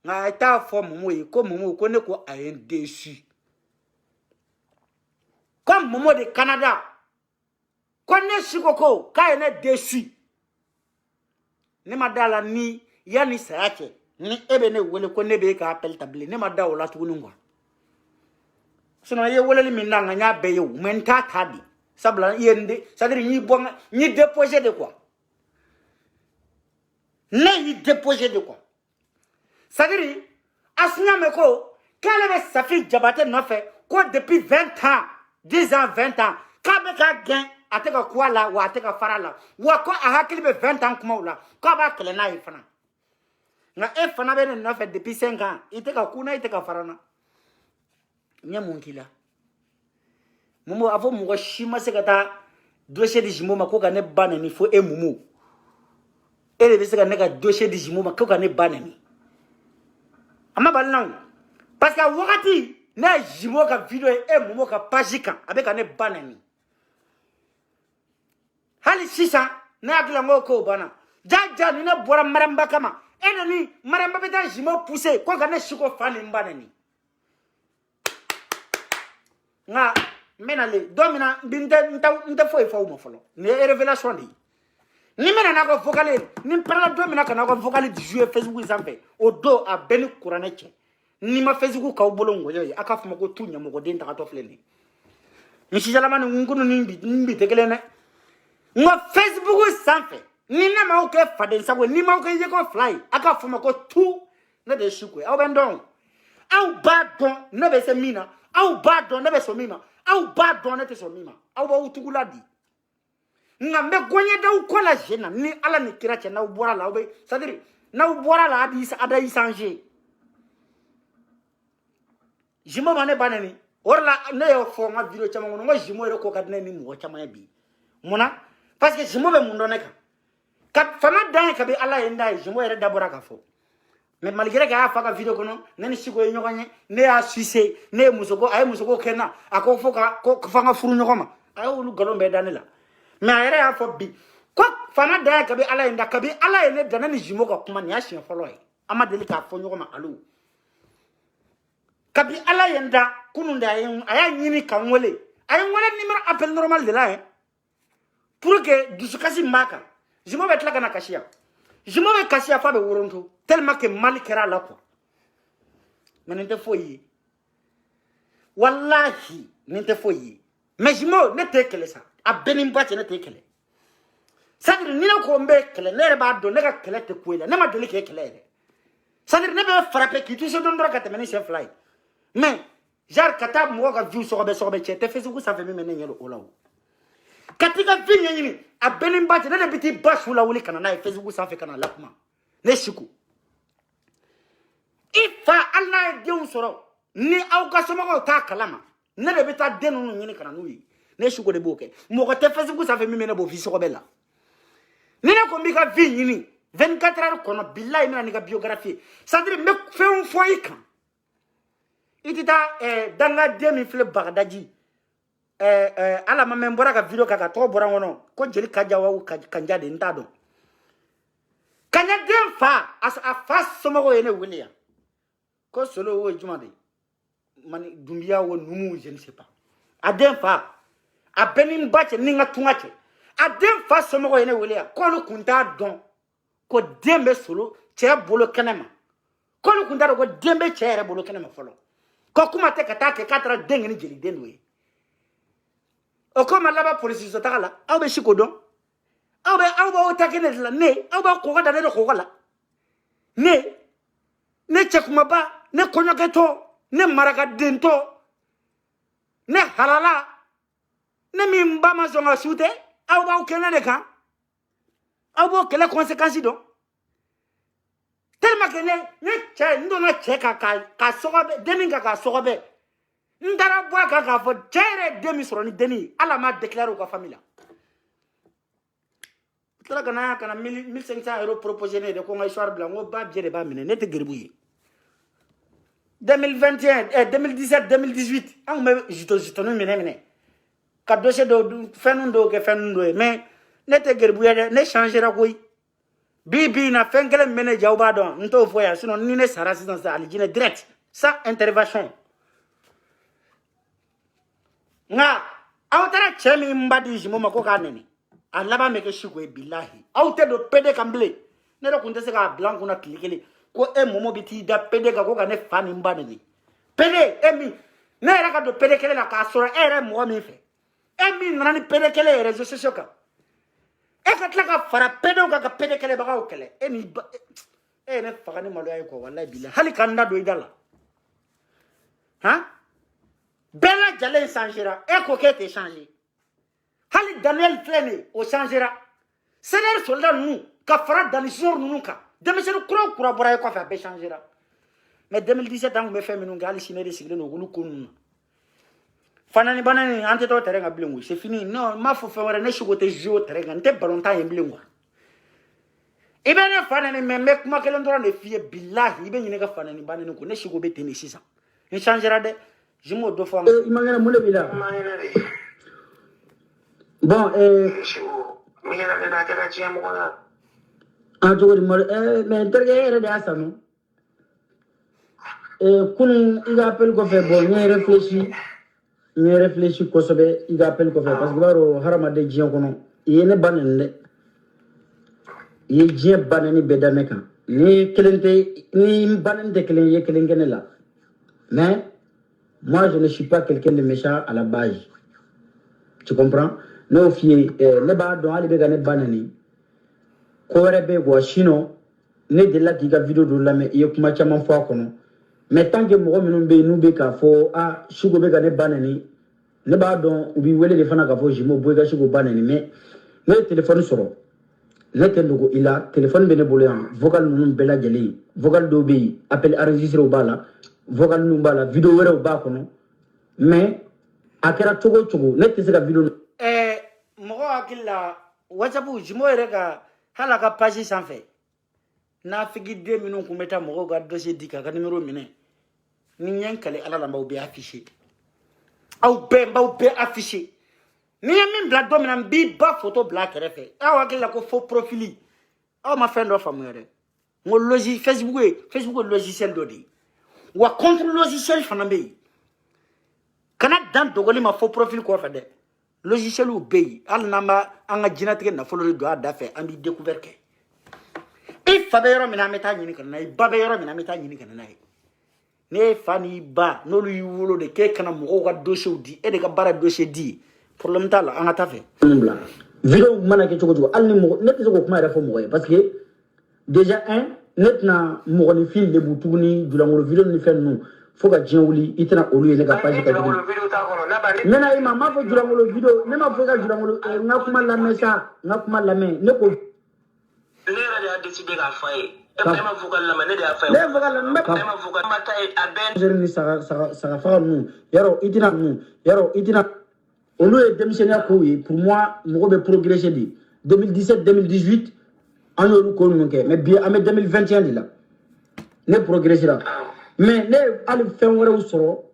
nga ta fo momo yi ko momo ko ne ko ayen déçu comme momo de Canada ko ne shikoko ka ene déçu ne madala ni yani saake ni ebe ne wele ko ne be ka appel tabli ne madda wala tugunu ngwa sino ye wele li minna nga nya be yo menta tadi sabla yende c'est-à-dire ni bon ni déposer de quoi ne yi déposer de quoi c'est-à-dire asnya me ko kale be Safi Jabate no fait ko depuis 20 ans 10 ans 20 ans ka be ka gain ateka kwa la wa ateka farala wa ko a hakili be 20 ans kuma wala ko ba kele na ifana nga e fana be no fait depuis 5 ans iteka kuna iteka farana nya munkila mumu avo mu shima se kata dossier de jimo mako ka ne banani fo e mumu ele be se ka ne ka dossier de jimo mako ka ne banani ama balnan parce que wakati na jimo ka video e mumu ka page kan abe ka ne banani hali sisa na akla ngoko bana jaja ni na bora maramba kama eno ni maramba beta jimo pousser ko ka ne shiko fani banani nga menale domina binte nta foi fa uma folo ne révélation di ni mena na ko vocale ni parla domina kana ko vocale di jouer Facebook zambe o do a beni kuraneche ni ma Facebook ka bolongo yo aka fuma ko tunya mo ko den ta to fleni ni si jala man ngunu nimbi tegele ne ngo Facebook zambe ni na ma o ke faden sabo ni ma o ke ye ko fly aka fuma ko tu ne de shukwe au bendon au badon ne be se mina au badon ne be so mima au badon ne te so mima au ba utugula di ngambe gonye da ukola jena ni ala ni kira che na ubora la obe c'est-à-dire na ubora la ada isanger jimo mane banani orla ne yo fo nga video chama ngo jimo ere ko kadne ni mo chama bi muna parce que jimo be mundo neka ka fama dan ka be ala yenda jimo ere dabora ka fo mais malgré que a faka video kono nani siko e nyoganye ne a suisse ne musoko ay musoko kena ako foka ko fanga furu nyogoma ay ulu galombe danela mais ayere a fo bi ko fama da ka be ala yenda ka be ala yene danani jimo ko kuma ni a shin folo e ama delika fo nyogoma alu ka bi ala yenda kununda aya nyini kanwole ay ngole numéro appel normal de là pour que dusukasi maka jimo betla kana kashia je m'avais cassé à faire de Woronto, tellement que mal kera là quoi. Mais n'était foyer. Wallahi, n'était foyer. Mais je m'en n'était que ça. A Benimba, n'était que ça. Ça veut dire qu'on met que les nerfs à donner à que les te couler. N'a pas donné que les. Ça veut dire ne pas frapper qui tout se donne droit à te mener sur fly. Mais, j'ai katab moi quand vu sur le chat, t'es fait ce que ça fait me mener au là. Katika vinya yini a Benimba ne biti bashu la wuli kana na Facebook sa fe kana lakuma ne shiku ifa Allah de un soro ni au ka soma ko ta kalama ne de bita denu no yini kana nuyi ne shiku de boke mo ko te Facebook sa fe mi mena bo fi so bella ni na ko mi ka vinya ni 24 heures kono billahi mina ni ka biographie ça dire me fe un foi kan itita dans la demi fle Bagdadi ala ma membora ka video kaka to bora ngono ko jeli kaja wa kanja de ntado kanya dem fa as a fast somo ko ene wulia ko solo wo jumade mani dumbia wo numu je ne sais pas a dem fa a benin bache ninga tungache a dem fa somo ko ene wulia ko lu kunta don ko dembe solo che bolo kenema ko lu kunta ko dembe che bolo kenema folo ko kuma te kata ke katra dengeni jeli denwe o comme là-bas police so takala aw be shikodo aw ba o takene la ne aw ba ko da ne ko la ne chekuma ba ne konyoketo ne maraka dento ne halala ne mimba ma zonga sute aw ba o kenane kan aw ba kele conséquences do tellement que ne che ndo na cheka ka sogobe deninga ka sogobe ndara boa kaka fo jere demi soroni deni ala ma déclarer ko famille tala kana 1500 euros proposé de ko ngai soir blanc ba jere ba mine net gerbuyi 2021 2017 2018 an me jito no mine ka dossier do fenundo ke fenundo mais net gerbuyi ne changera koy Bibi na fengele mene jauba don nto foya sinon ni ne sara sinon sa alijine direct sans intervention nga awtara chemi mbadi jimo mako kanene alaba meke shiko e billahi awte do pede kamble ne do kunte se ka blanco na klikele ko e momo biti da pede ka ko ka ne fani mbane ni pede emi ne era ka do pede kele la ka sora ere mo mi fe emi nani pede kele réseaux sociaux ka e ka tla ka fara pede ka pede kele ba ka kele emi e ne faga ni malo ay ko wallahi billahi hali kanda do idala ha bella jale changera e ko ke te changer hali Daniel Flene o changera sener soldat nous ka fara dans les jours nous ka demisenu kura bora ko fa be changera mais 2017 ans me fait minu ngali sine de sigre no gulu kunu fanani banani ante to terenga blingu c'est fini non ma fo fe wara ne shugo te jo terenga nte balonta ye blingu ibene fanani me kuma kelen doro ne fie billahi ibe nyine ka fanani banani ko ne shugo be teni sisa ni changera de jimo do fo imagina mule bila bon mira de la que la mo na a to di mol mais terge era de asano kun iga appel ko fe bon ni réfléchi ko sobe iga appel ko fe parce que baro harama de jion kono yene banende ye je banani bedame kan ni kelente ni banende kelen ye kelen la mais moi je ne suis pas quelqu'un de méchant à la base tu comprends no fie ne ba don ali be ga ne banani ko were be go shino ne de la diga video do la me ye kuma chama fo akono mais tant que mo minun be nu be ka fo a shugo be ga ne banani ne ba don ubi wele de fana ka fo jimo boy ga shugo banani mais ne téléphone soro ne te logo ila téléphone be ne bolo yan vocal nunun be la jeli vocal do be appel enregistré au bala vocal nun bala video were o ba kono mais akera chogo ne te se ka video mogo akilla WhatsApp jimo erega hala ka page sans fait na figi 2 minutes ko meta mogo ga dossier dika ka numéro mine ni nyankale ala lamba be affiché au be affiché ni min bla domina bi ba photo black refe aw akilla ko faux profil aw ma fendo famere ngo logi Facebook logiciel dodi wa contre logiciel fanambe kana dan dogoli ma faux profil ko fa de logiciel ou bay al namba anga jinatige na folo do adafe ambi découvert ke e fa be yoro mina meta nyini kana nay ba be yoro mina meta nyini kana nay ne fani ba no lu yulo de ke kana mo ko dossier di e de ka bara dossier di problème tala anga tafe video mana ke chogo al ni mo net ko kuma ra fo mo parce que déjà net na mo ni fil de butuni dulango video ni fen no foga jiwuli itana olu ne ka page ka nena ima ma fo dulango video ne ma fo ga dulango ngakuma la mesa ngakuma la me ne ko lera de décider ga faye e ma vocal la ne de a faye ne vocal la me ma vocal mata e aben jerni sara fa nu yaro itina olu e démissionnaire ko yi pour moi mo be progresser di 2017 2018 an olu ko nu ke mais bien en 2021 di la ne progresser la mais ne ali fen wara usoro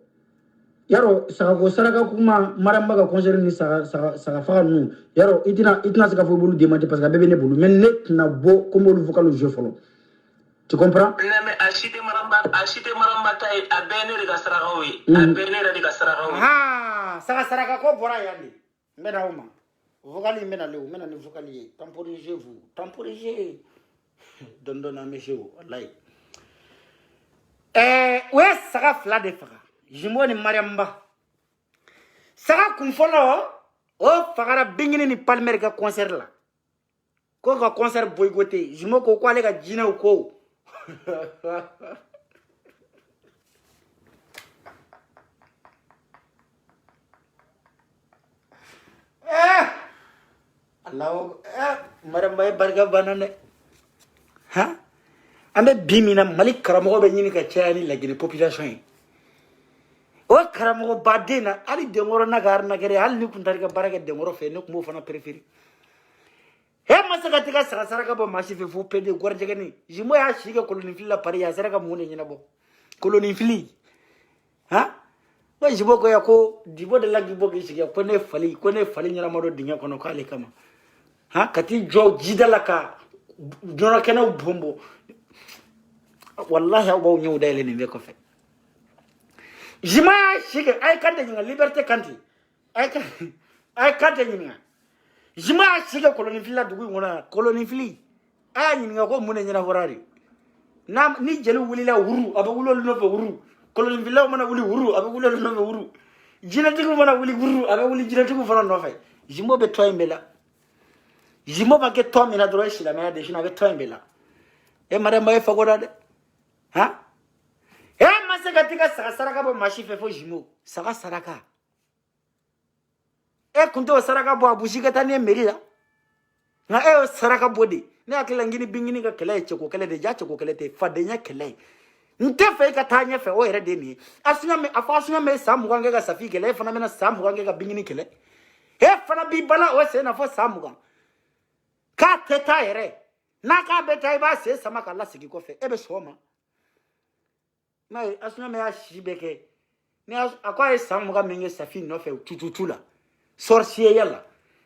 yaro saraka kuma maramba ga concert ni sara fa nu yaro itina saka fo bolu demander parce que bébé ne bolu mais net na bo comme le vocal jeu folo tu comprends mais achite maramba tay abene de saraka wi abene de saraka wi ah saraka ko bora yandi mena uma vocal mena le mena ni vocal yi temporisez dondona monsieur wallahi ouais saka fla de fara jimbo ni mariamba saka kumfolo o fagara bingini ni palmer ka concert la ko ka concert boycotté jimbo ko ale ka jina ko Allah mariamba barga banane ha ambe bimina malik karamo be nyini ka chani la gine population o karamo badena ali de ngoro nagar nagere al ni kuntari ka baraka de ngoro fe ne ko mo fana préféré he masaka tika sara ka bo masife fu pede gorje gani jimo ya shiga koloni filla pari ya sara ka mo ne nyina bo koloni fili ha ba jibo ko ya ko dibo de lagi bo ki shiga ko ne fali nyina mo do dinya kono kale kama ha kati jo jidala ka dona kana bombo wallahi awu nyu dele ni be ko fe jima shige ay kande nga liberté kanti ay kande nga jima shige koloni fila dugu ngona koloni fili ay ni nga ko mun nyina forari nam ni jelu wuli la wuru aba wulol no fa wuru koloni fila mana wuli wuru aba wulol no fa wuru jina tigu mana wuli wuru aba wuli jina tigu fala no fa jimo be toymbela jimo ba ke to mina dro shila me de shina be toymbela e madama e fagoda de ha mase katika saraka bo mashife fo jimo saraka kunto saraka bo abushika tani merida na saraka bodi ne akila ngini bingini ka kele cheko kele de jacho kele te fadenya kele nte fe ka tanya fe o ere de ni asunya me afasunya me samu kange ka safi kele fana me na samu kange ka bingini kele fana bi bala o se na fo samu ka teta ere na ka beta ba se sama ka la sigi ko fe ebe soma mais asunya me ashibeke ne akwa samu ka minge safi no fe tututula sorcier yalla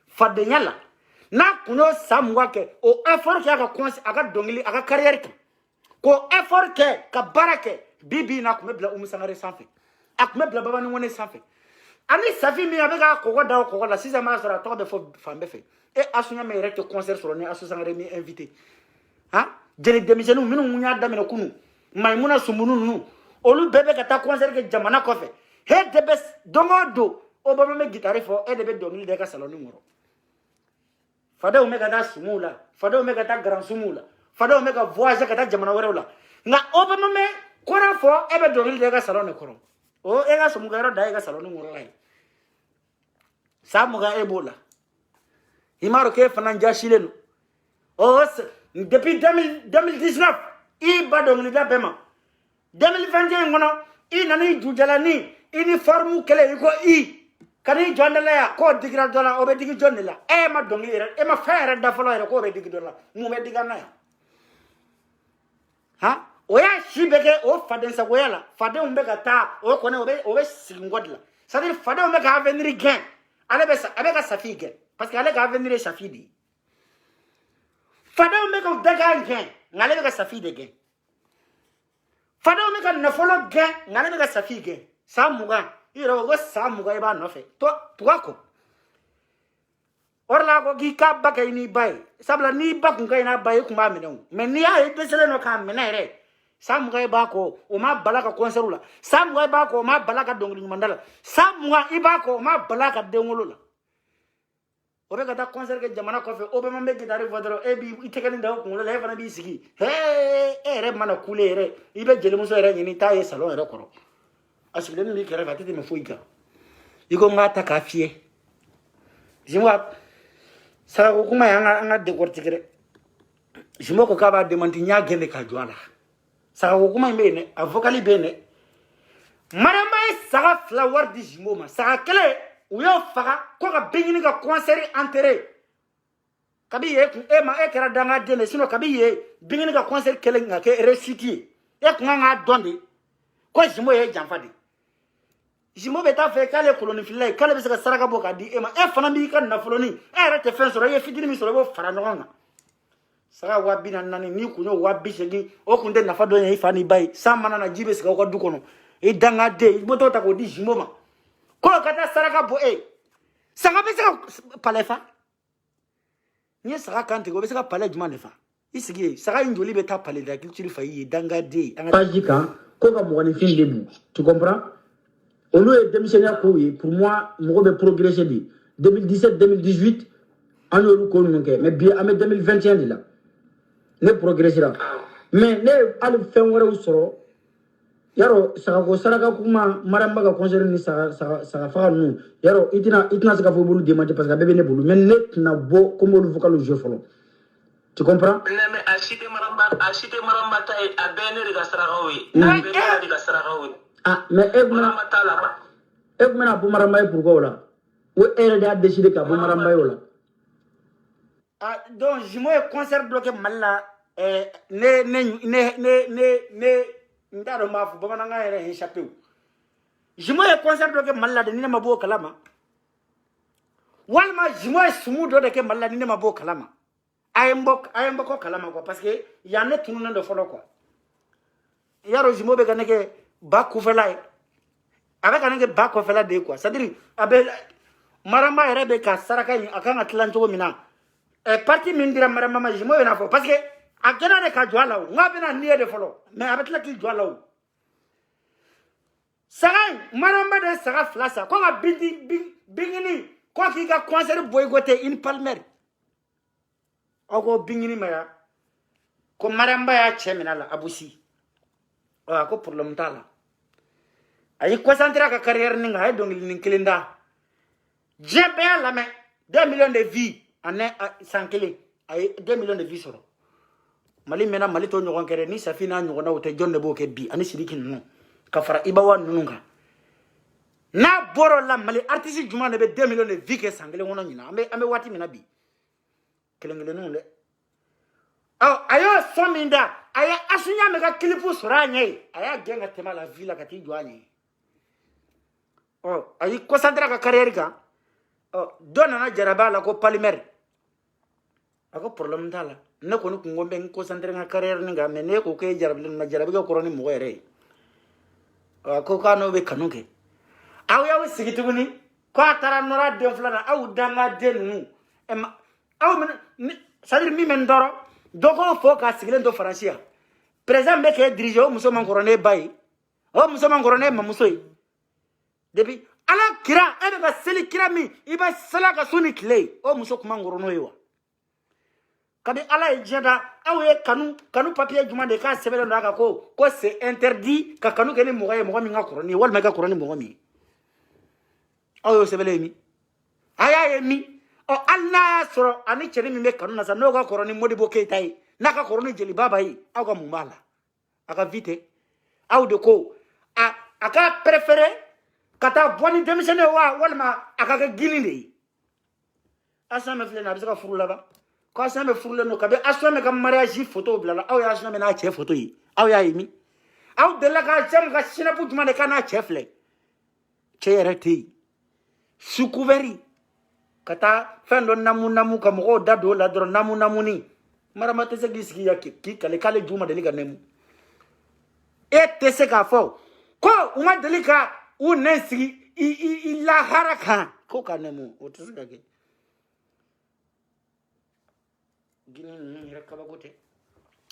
fadenya la na kuno samwa ke o effort ke aka konsi aka dongili aka carrière ko effort ke ka barake bibi na kumebla umusangare sanfe akumebla baba ni woni sanfe ani safi mi abeka koko dawo koko la sisa ma sara to be fo fambe fe asunya me rete concert sur ni asusangare mi invité jeli demisenu minu munya damena kunu maimuna sumunu nu olu bebe ka ta concert ke jamana ko fe debe dongodo obama me guitare fo debe dongili de ka salon ngoro fada omega da sumula fada omega da grand sumula fada omega voyage ka da jamana werula nga obama me kora fo ebe dongili de ka salon ngoro o ega sumuga ro da ega salon ngoro lai samuga ebola imaro ke fananja shilenu depuis 2019 i ba dongili da bema 2021 ngono i nani jujalani ini formu kele iko i kani jondela ya ko digira dola obe digi jondela ma dongi re ma fere da folo re ko obe digi dola mu me diga na oya shibeke o faden sa goyala faden umbe ta o kone obe singodla ça dire faden umbe ka venir gain avec sa fille parce qu'elle va venir sa fille faden umbe ka daga gain ngale avec sa fille de gain faden umbe ka na folo gain ngale avec sa fille gain sa muga iro go samuga iba no fe to ko orla ko gi ka ba kay ni bay sabla ni ba kun kay na bay kuma minen men ni ay besele no ka menere samuga iba ko o ma balaka konserula samuga iba ko ma balaka dongli mandala samuga iba ko ma balaka dengolula obe ka ta konser ke jamana ko fe obe ma me gitare vodro bi itekani ndaw ko le fana bi sigi re mana kule re ibe jele muso re ni ta ye salon re koro asiglen mi kere fatete me fuika iko ngata kafie jimwa sara ko kuma yanga de kortikere jimoko ka ba demanti nya gene ka jwala sara ko kuma mbene avokali bene maramba sara flower di jimoma sara kele uyo faga ko ka bingini ka concert enterré kabi ye ma kera danga dene sino kabi ye bingini ka concert kele ngake reciti ko nga donde ko jimo ye jamfadi jimo beta fe kale koloni filay kale be se ka saraka boka di fana mi kan na foloni rete fen so ye fidini mi so bo fara no nga sara wabi na nani ni kunyo wabi segi o kunde na fado ye fani bay samana na jibe se ka ko dukono danga de boto ta ko di jimo ma ko kata saraka bo sanga be se ka palefa ni sara kanti go be se ka pale juma lefa isigi sara injoli beta pale da culture fa yi danga de Pajika ko ka mo ni fin debu tu comprends. On est démissionnaire pour moi, je vais progresser. 2017-2018, on a eu le mais bien en 2021, ne progressera. Mais ne allons faire un sort. Yaro, ça va saraka kuma maramba ka conseiller ni ça fa nous. Yaro, itina ça ka fo bolu demander parce que bébé ne bolu mais net na bo comme le vocal le jeu follow. Tu comprends? Mais achiter maramba ta a bene de saraka oui. Na bene de saraka oui. Mais Egmena pour Maramba pourquoi là? Ou elle a décidé qu'à Maramba là? Donc, je me concert bloqué mal ne ndaro mafu baba nga ere échappé. Je me concert bloqué mal là de ni ma bo kalama. Walma je me sumu do de ke mal là ni ma bo kalama. ayemboko kalama quoi parce que y en a tout le monde de follow quoi yaro jimo be kaneke ba kufela avec kaneke ba kufela de quoi c'est à dire abe maramba yere be ka saraka yi akanga tlancho mina parti min dira maramba jimo be na fo parce que akena de ka jwala ngabena nié de follow mais avec la ki jwala saga maramba de saga flasa ko nga bingini ko ki ka concert boycotté une palmer ogo bingini maya ko maramba ya chemina la abusi ko problème tala ay concentré ka carrière ninga ay dongil nin kilinda jebe la mais 2 millions de vies en sans kele ay 2 millions de vies soro mali mena mali to nyogon kere ni safina nyogon na wote jonne bo ke bi ani sidiki no ka fara ibawa nununga na boro la mali artiste juma ne be 2 millions de vies ke sangele wono nyina ambe wati mina bi kelengele nunde ayo sominda aya asunya mega clipu suranye aya genga tema la villa kati joanye ayi concentré ka carrière ka dona na jaraba la ko palimer ako problème dala ne ko ko ngombe concentré ka carrière ninga me ne ko ke jarabi na jarabi ko koroni mo ere ko kano be kanuke aw yaw sigituguni ko atara nora de flana aw danga denu aw c'est-à-dire mi men doro doko fo ka sigilen do francia président be ke diriger o muso man korone bay o muso man korone mamusoy depuis ala kira ebe ba seli kira mi iba sala ka suni clay o muso kuma ngorono yiwa kabi ala ejeda awe kanu papier juma de ka sebele ndo aka ko c'est interdit ka kanu keni mo mi ngakoroni wal mega koroni mo mi ayo sebele mi aya yemi Allah soro ani cheri mi me kanu na sa no ga koroni modibo keitai na ka koroni jeli baba yi aga mumala aka vite aw de ko aka préféré kata boni démissionné walma aka ga gilinde asame fle na bisa furu laba ko asame furu le no kabe asame ka mariage photo blala aw ya asame na che photo yi aw ya yimi aw de la ka jam ga sinapu duma de kana che fle che yereti sukuveri kata fendo namu kamo dado la dro namu ni marama tese gisiki ya ki kale juma delika nemu tese ka fo ko uma delika unesi ila haraka ko kanemu otese ka ke gini ni rakaba gote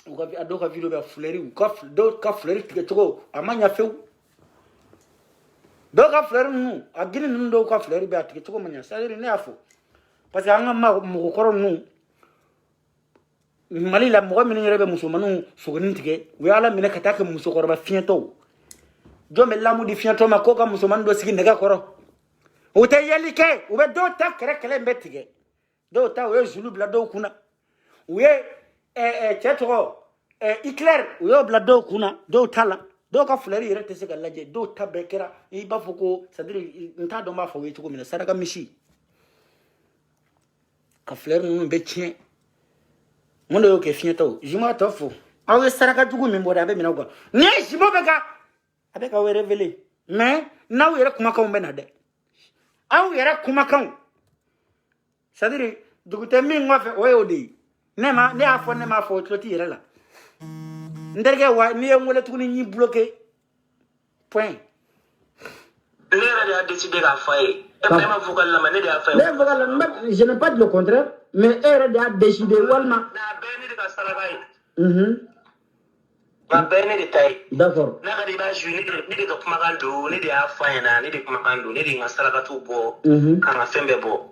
uga bi adoka video ba fleri ka fleri tike toko amanya feu do ka fleri nu agini nu do ka fleri ba tike toko manya sadiri ne afo parce que anga mo ko nu mali la mo min rebe musumanu sugnin tike wi ala min ka taka musu ko ba fiento do me lamu di fiento ma ko ka musuman do sigi nega koro o te yelike o be do ta kere kele mbetike do ta o zulu bla do kuna we chetro Hitler o yo bla do kuna do tala do ka fleri rete se galaje do ta bekera i ba foko sadiri nta do ma fo we tuko mina saraka mishi ka fleri nu be chien mon do ke fiento juma to fo awe saraka tuko mi boda be mina ko ne jimo be ka abe ka we révéler mais na we re kuma ka be na de aw yere kuma kan sadiri dugute mi ngofe o yodi nema ne afo ne ma fo troti yere la nderge wa ni ngole tukuni ni bloqué point l'heure a décidé à faire et vraiment vocal la manière de faire mais vocal je ne pas le contraire mais elle a décidé walma na beni de kasaragai ma beni de tay d'accord na ga ba juni ni de kuma kando ni de afa na ni de kuma kando ni de ngasaraka tu bo kana fembe bo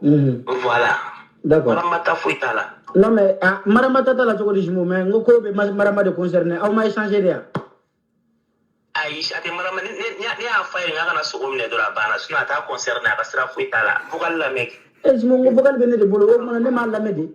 voilà d'accord maramata fuitala non mais maramata tala choko dijimo mais ngoko be marama de concerné aw ma échanger dia Aïcha ate marama ni afa ni ngana so omne do la bana suna ta concerné ka sira fuitala vocal la mec jimo ngo vocal be ne de bolo o mana ne ma la medi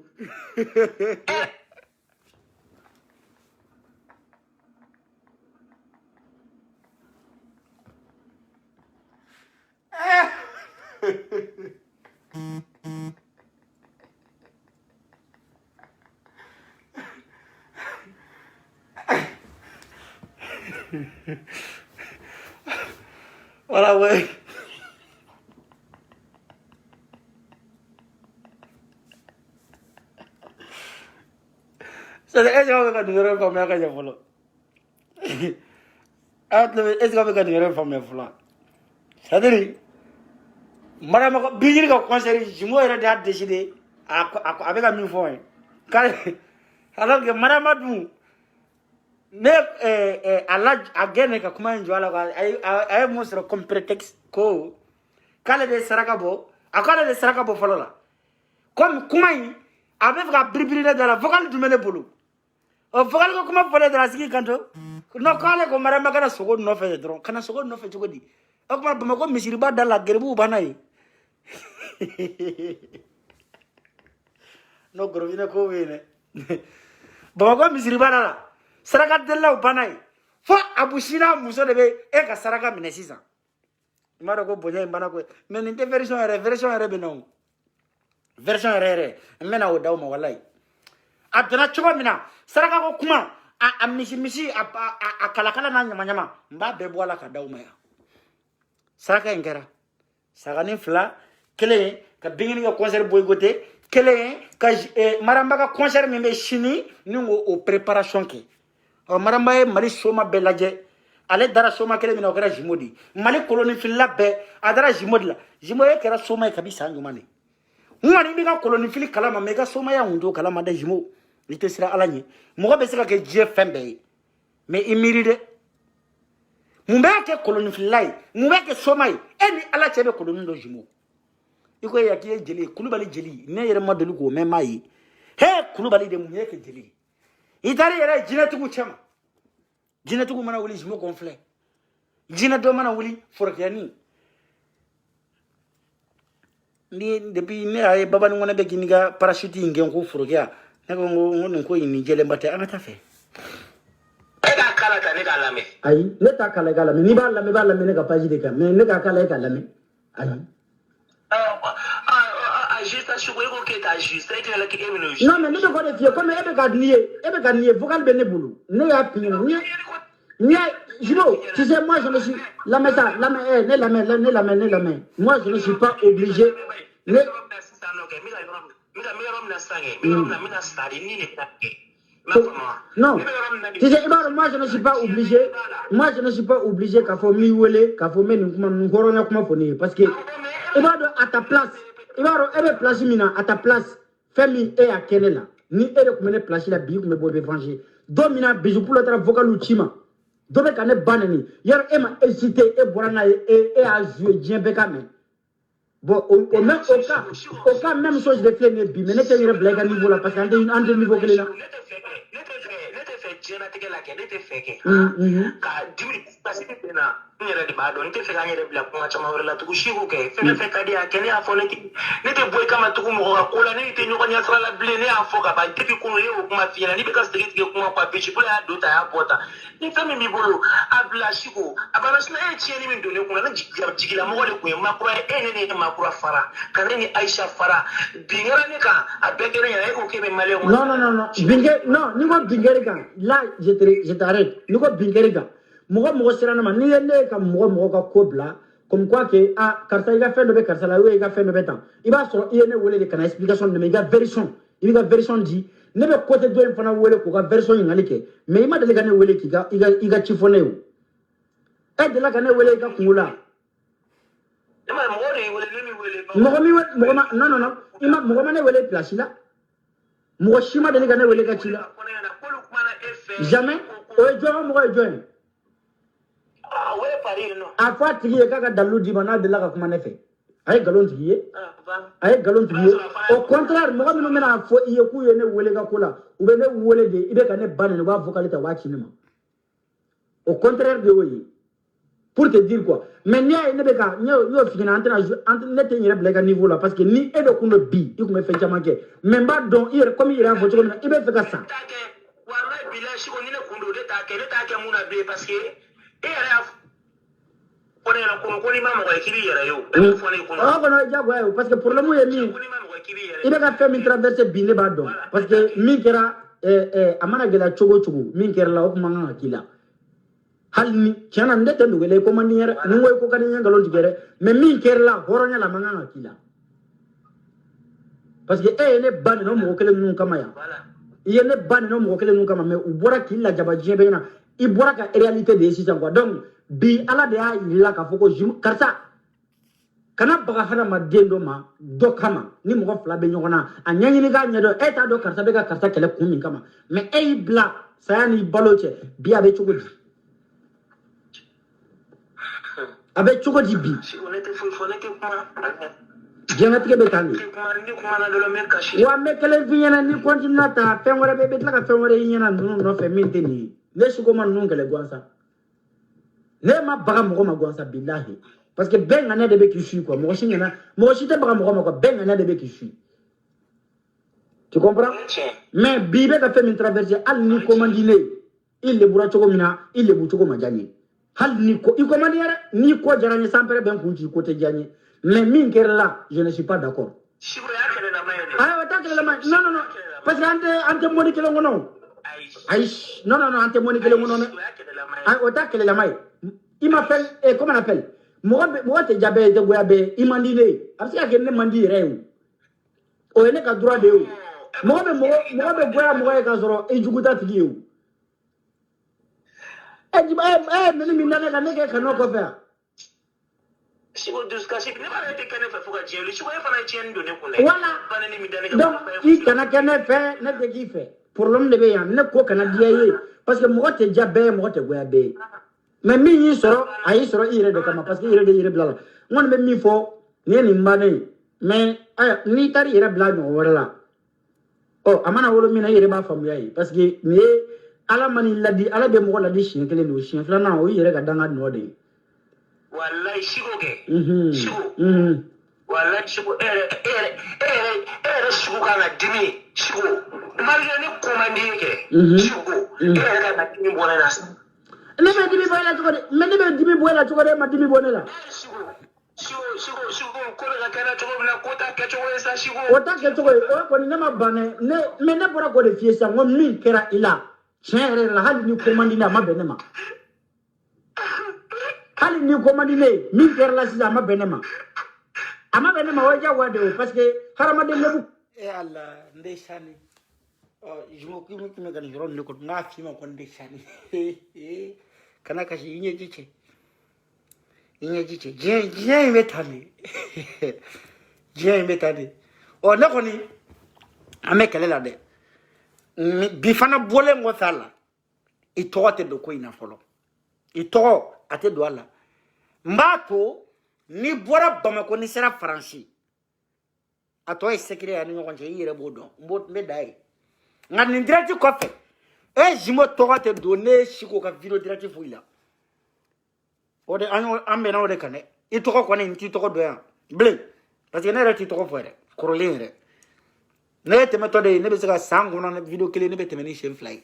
voilà ouais est-ce qu'on va numéro informé quand j'ai volé? Est-ce qu'on va numéro informé voilà? C'est-à-dire, madame, bien que conseil, je m'aurais déjà décidé avec un mille alors que madame Adou, mais à gagner comme un joueur, à monstre comme prétexte que quand les Sarakabo, à quand les Sarakabo follow là, comme Koumaï, avec la bribille de la vocale du Menebolo. Au vocal comment follow de la ski canto, non, quand les comme madame Magana Sogo no fait de drone, quand a Sogo no fait Chogodi, Okma Bamako, Missiriba dans la Gerbu Banaï. No grovina ko wene baba misiriba la saraka della upanai fo abushina muso de be e ka saraka mine sisan mara ko bonya mbana ko mais ninte version ere be non version ere mena o dawma wallahi adana chuba mina saraka ko kuma a misi a kala na nyama mba be bola ka dawma ya saraka ngera sagani fla kele ka bingini ka concert boygoté kele ka maramba ka concert mi be chini ningo o préparation ke o maramba e mali soma belaje ale dara soma kele mi na okara jimodi mali colonie filla be adara jimodi la jimoye kera soma e kabisa ngumane ngani mi ka colonie fili kala ma me ka soma ya hundo kala ma da jimo ite sira alanye mo be sika ke GFM be mais imiri de mumbe ke colonie fillai mumbe ke soma e ni ala chebe colonie do jimo iko ya kiye jeli kulubali jeli ne yere madelu ko me mai he kulubali de munye ke jeli itari yere jinatugu chama jinatugu mana wuli jimo gonfle jinado mana wuli forkiani ni depuis ne ay baba ngona be giniga parachute ngen ko forkia ne ko ngon ko ni jele mbate amata fe ega kala ta ne kala me ayi ne ta kala kala me ni ba la me ne ka paji de ka me ne ka kala kala me ayi non mais ne be ko de fie comme ebe ka nier vocal be ne bulu ne ya pinyo ni Giro, tu sais moi je ne suis la main moi je ne suis pas obligé non tu sais moi je ne suis pas obligé qu'a faut mi wele qu'a faut men nous korona kuma foni parce que à ta place ebe place mina à ta place femi e a kenela ni ere kumene place la bi kume bobe venger domina bijou pour la vocal uchima dobe kane banani yer e ma hésité e borana e a jouer bien bekame bon au même au cas même chose de faire ne bi mais ne tenir blague niveau là parce que en deux niveau que là jena tege la ke nete feke ka dibri parce que tena nyere di bado nete feka nyere bila kuma chama wala tuku shiku ke feka dia ke ne afo nete boy kama tuku mo ka kola nete nyoko nya sala la ble ne afo ka ba tipi kuno le kuma fiena ni beka stige tege kuma kwa bichi pula ya dota ya bota ni fami mi bolo abla shiku abana sna e chieni mi ndone kuna na jigila mo de kuye makura ne makura fara kana ni Aisha fara bingara ne ka abekere ya ko ke me male non bingere non ni ko bingere kan là je t'arrête ni ko bingere kan mogo sirana ma ni ne ka mogo ka kobla comme quoi que karsa iga fait be karsa la we iga fait be tan iba so ne wele de kana explication de me iga version iga version di ne be côté do en fana wele ko ga version ngali ke mais ima de ga ne wele ki ga iga chifone o e de la ga ne wele ga kungula non ima mogo ma ne wele place la mogo shima de ga ne wele ga chila jamais o jo mogo jo a fa tigi ye kaka dalu di mana de la ka kuma ne fe ay galon tigi au contraire mo ngam mena fo iye ku ye ne wele ka kula u be ne wele de ibe ka ne ban ne ba vocalita wa chinima au contraire de oui pour te dire quoi mais ni ay ne be ka yo fina antena ne te nyere blague niveau là parce que ni e do kuno bi i ku me fe jamanke mais ba don ire comme ire fo ko ibe fe ka sa wallahi billahi shi ko ni ne kundo de ta ke muna be parce que e ara ko ne ko ni mama ko ekiri yara yo ko no jago yo parce que problème ye mi ibe ka fait mi traverser bine ba don parce que mi kera amana gela chogo mi kera la okuma nga kila hal ni chana ndete ndugele ko maniere ngoy ko kan ngalo tigere mais mi kera la horonya la manga nga kila parce que ne ban no mo kele nun kama ya il y a des bannes non mo kelen nu kama mais u bora ki la jaba jebe na i bora ka réalité de sisan quoi donc bi ala de ya ila ka foko karsa kana baga hana ma dendo ma do kama ni mo fla be nyona anyani ni ga nyedo e ta do karsa be ga karsa kele kumi kama mais e bla sayani baloche bi abe chugudi abe chugudi bi si on était fou on était kuma jengatige be tani kuma na dolo men kashi wa me kele vinyana ni continuata fengore be betla ka fengore yinyana no fe minteni ne sugo man non kele gwansa ne ma baga mo ma gwansa billahi parce que ben ane de be ki suis quoi mo shinyana mo shite baga mo ma ko ben ane de be ki suis tu comprends mais bibe ka fait min traverser al ni commandine il le bura choko mina il le bu choko majani hal ni ko i commandire ni ko jarani sampere ben kunji ko te jani mais min là je ne suis pas d'accord ah ta kele la mai non parce que ante moni kele ngono ai non ante moni kele ngono ah ta kele la mai il m'appelle comment on appelle moi te jabe de goyabe imandine parce que ne mandi rew o ene ka droit de yo moi be goya mo ka zoro e juguta tigi yo nani minana ka ne ka no ko fa sigo duska sik ne ba te kene fa fuga jeli sigo fa na chien do ne kule voilà donc i kana kene fe ne te ki fe problème de be ya ne ko kana dia ye parce que mo te jabe mo te goyabe mais mi yi soro ayi soro ire de kama parce que ire de ire blala ngon be mi fo ne ni mbane mais ni tari ire bla no wala oh amana wolo mi na ire ba famu yayi parce que ni ala mani ladi ala be mo ladi chien kele no chien flana o ire ga danga no de wallahi sigo ke sigo wallahi sigo sigo kana dimi sigo malgré ne commandé ke sigo kana dimi bona na ne be dimi boyla to de mais ne be dimi boyla to de ma dimi bonela sigo ko la kana to na kota ke to esa sigo ota ke to ko ni ma bane ne me ne bora ko de fiesa ngom min kera ila chere la hali ni commandina ma benema hali ni commandine min kera la sisa ma benema ama benema waja wade parce que harama de lebu e alla ndeshani jimo kimi kan joron ne ko na fi ma kon ndeshani kana kashi inye jiche je metani o na koni ame kele la de bi fana bole ngo sala ito ate do ko ina folo ito ate do ala mbato ni bora Bamako ni sera Franci ato e sekire ya ni ngonje yire bodo mbot me dai ngani direct ko fe jimo to ate do ne shiko ka video direct fuila ode ambe na ode kane itoko ko ne nti toko do ya blin parce que ne reti toko fere korolin re ne te metode ne be saka sangu na video kele ne be te meni chef fly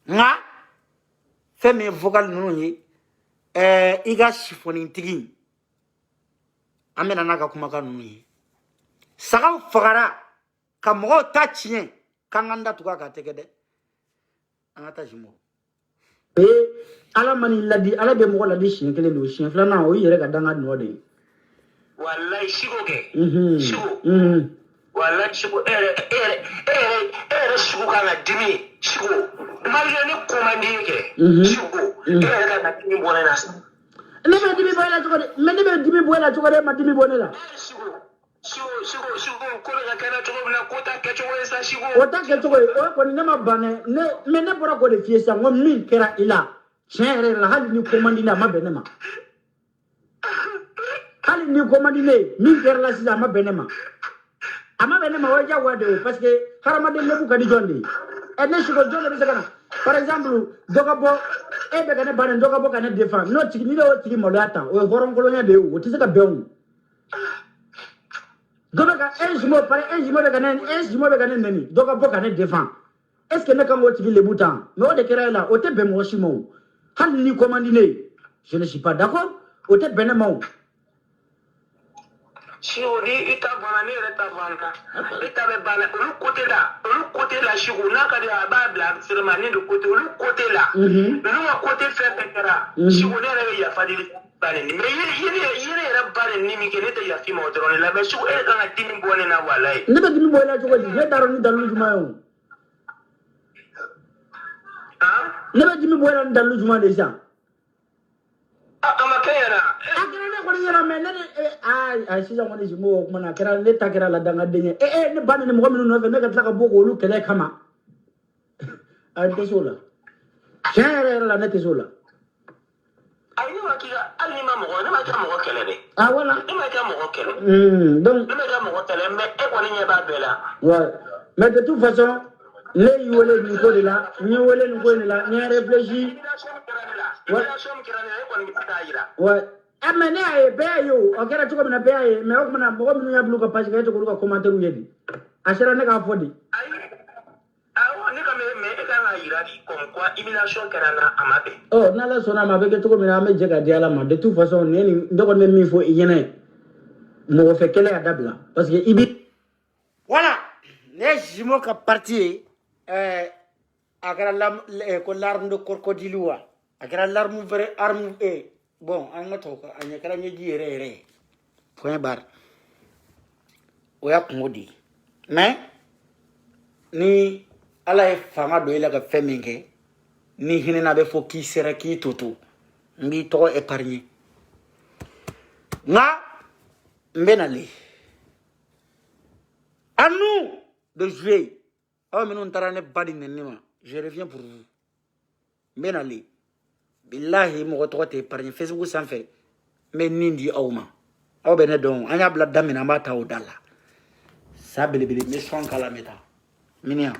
nga fe me vocal nunu yi iga shifoni tigi amena naka kuma ka nunu yi saka fagara ka mo ta chien kanganda tuka ka tekede anata jimo ala mani ladi ala be mo ladi chien kele no chien flana o yere ga danga no de wallahi sigo ke sigo wallahi sigo sigo kana dimi sigo malgré ne commandé ke sigo kana dimi bona na ne be dimi boyla to de me ne be dimi boyla to de ma dimi bonela sigo ko la kana to na kota ke to esa sigo ota ke to ko ni ma bane ne me ne bora ko de fiesa ngom min kera ila chere la hali ni commandina ma benema hali ni commandine min kera la sisa ma benema ama benema waja wade parce que harama de lebu kadi jondi e ne sigo jonde be sakana par exemple dogabo e be kana bane dogabo kana défend no tigi ni do tigi molata o horon kolonya de o tisaka bewu doga enjimo pare enjimo be kana neni dogabo kana défend est-ce que ne kan o tigi lebu tan mais o de kera la o te be mo shimo hali ni commandine je ne suis pas d'accord o te benema si on dit ita bana ne reta bana ita be bana le côté là si on a kadi ababla sirmani de côté le côté là le côté faire pekera si on est ya fadi bani mais yene era bani ni mi kene te ya fimo drone la mais su e kan dimi bone na walai ne be dimi bola to ko ne daro ni dalu juma yo ne be dimi bola ni dalu juma deja ama kayara akira ne ko ni yara me ne ai si jamo ni jimo ko na kira ne ta kira la danga denye ne bani ne mo minu no ne ka tlaka boko lu kele kama ai tesola kere la ne tesola ai ni wakiga ali ma mo ne ma ka mo kele de wala ni ma ka mo kele donc ne ma ka mo kele mais e ko ni ba bela ouais mais de toute façon les yole ni ko de la ni wole ni ko de la ni réfléchir ouais amene ay be yo o kera tuko na be ay me o mana mo minu ya blu ka page ka to ko commentaire yedi ashira ne ka fodi ni ka me e ka na ira di comme quoi immigration karana amabe oh na la sona ma be ke tuko mina me je ka dia la ma de toute façon ne ni ndoko me mi fo yene mo fe kele adabla parce que ibi voilà les jumeaux ka parti akara lam ko l'arme de crocodile wa akara l'arme vrai arme bon an ga to ka anya kala nyi re point bar o ya kumodi mais ni ala e fanga do ila ka feminge ni hinena be fo ki sera ki toto mbi to épargner nga mbenali à nous de jouer oh mais nous tarane badi nenima je reviens pour vous mbenali billahi mo to te épargner Facebook sans fait mais nindi awma aw bene don anya bla damina ma taw dalla sa bele me son kala meta minia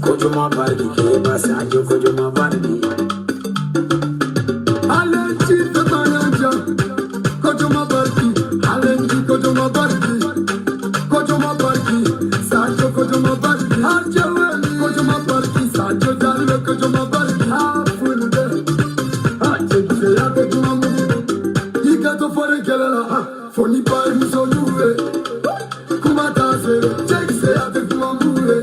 Kojuma bardi ke basa ajo kojuma bardi alenji to bananja kojuma bardi alenji kojuma bardi sajo kojuma bardi ajawali kojuma bardi sajo dalwe kojuma bardi afulde ajje ya kojuma mu ikato fore kelala foni pa musoluwe kumata se check se ate kumamure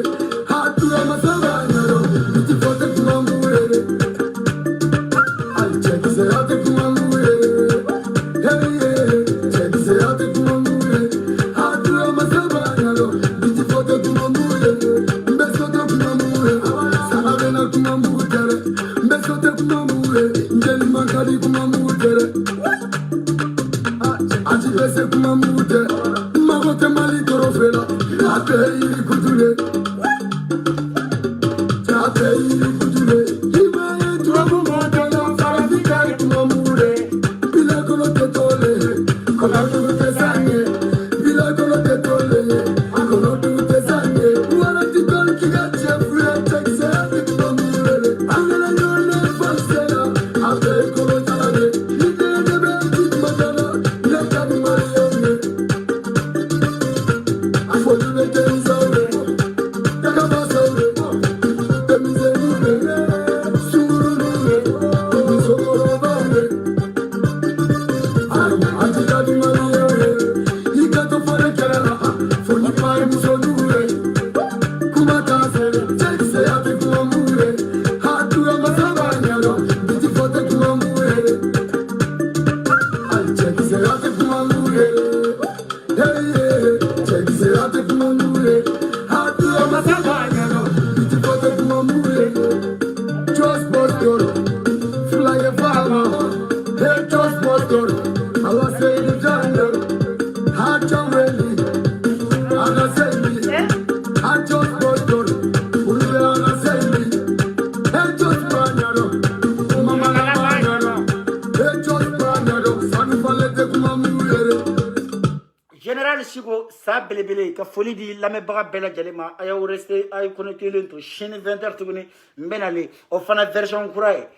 foli di lamɛnbaga bɛɛ lajɛlen ma a y'aw rester a ye connecté len to sini 20h tuguni n bɛ nale o fana version kura ye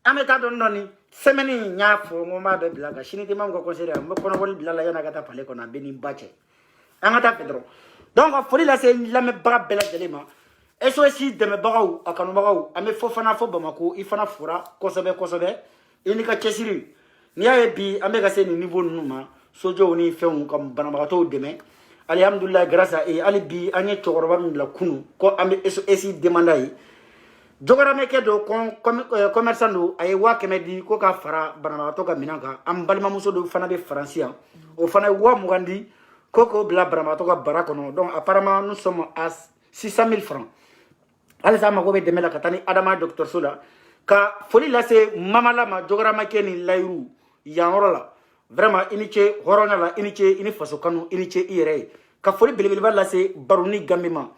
an bɛ taa dɔɔni dɔɔni semaine n y'a fɔ n ko n b'a bɛɛ bila ka sini tɛ ma mun ka concert n bɛ kɔnɔbɔli bila la yanni a ka taa palais kɔnɔ a bɛ ni ba cɛ an ka taa fɛ dɔrɔn donc foli lase lamɛnbaga bɛɛ lajɛlen ma SOS dɛmɛbagaw a kanubagaw an bɛ fɔ fana fɔ Bamako i fana fora kosɛbɛ kosɛbɛ i ni ka cɛsiri n'i y'a ye bi an bɛ ka se nin niveau ninnu ma sojɔw ni fɛnw ka banabagatɔw dɛmɛ alhamdulilayi grâce à hali bi an ye cɛkɔrɔba min bila kunu ko an bɛ SOS demanda ye jogaramɛkɛ dɔ commerçant don a ye 500 di ko ka fara banabagatɔ ka minɛn kan an balimamuso dɔ fana bɛ Faransi yan o fana ye 20 di ko k'o bila banabagatɔ ka bara kɔnɔ donc apparemment nous sommes à 600 000 francs halisa mago bɛ dɛmɛ la ka taa ni Adama dɔgɔtɔrɔso la ka foli lase mamala ma jogaramɛkɛ ni layiru yan yɔrɔ la vraiment i ni ce hɔrɔnya la i ni ce i ni faso kanu i ni ce i yɛrɛ ye ka foli belebeleba lase Baruni Gambi ma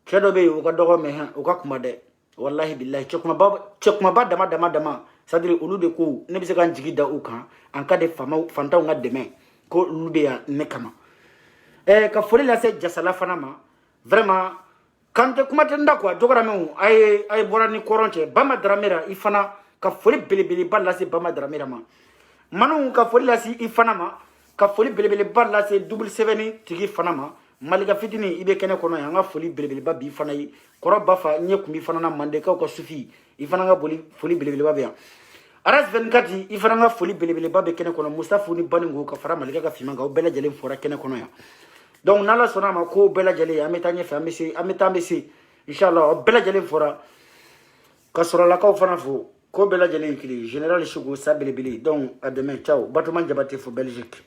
cɛ dɔ bɛ yen o ka dɔgɔ mɛ o ka kuma dɛ wallahi billahi cɛkumaba dama c'est à dire olu de ko ne bɛ se ka n jigi da u kan en cas de fantanw ka dɛmɛ ko olu de yan ne kama ka foli lase Jasala fana ma vraiment kante kuma tɛ n da quoi jogaramɛw a ye bɔra ni kɔrɔn cɛ Bama Daramera i fana ka foli belebeleba lase Bama Daramera ma Manu ka foli lase i fana ma ka foli belebeleba lase double 7 tigi fana ma Malika fitini i bɛ kɛnɛ kɔnɔ yan an ka foli belebeleba b'i fana ye kɔrɔ ba fa ɲɛ kun b'i fana na Mandekaw ka sufi i fana ka foli belebeleba bɛ yan Aras 24 i fana ka foli belebeleba bɛ kɛnɛ kɔnɔ Mustafa ni Baningo ka fara Malika ka fiman kan o bɛɛ lajɛlen fɔra kɛnɛ kɔnɔ yan donc n'Ala sɔnna a ma ko bɛɛ lajɛlen an bɛ taa ɲɛfɛ an bɛ taa inchallah o bɛɛ lajɛlen fɔra ka sɔrɔlakaw fana fo ko bɛɛ lajɛlen kili général Sogo sa belebele donc à demain ciao Batoma Jabate fo Belgique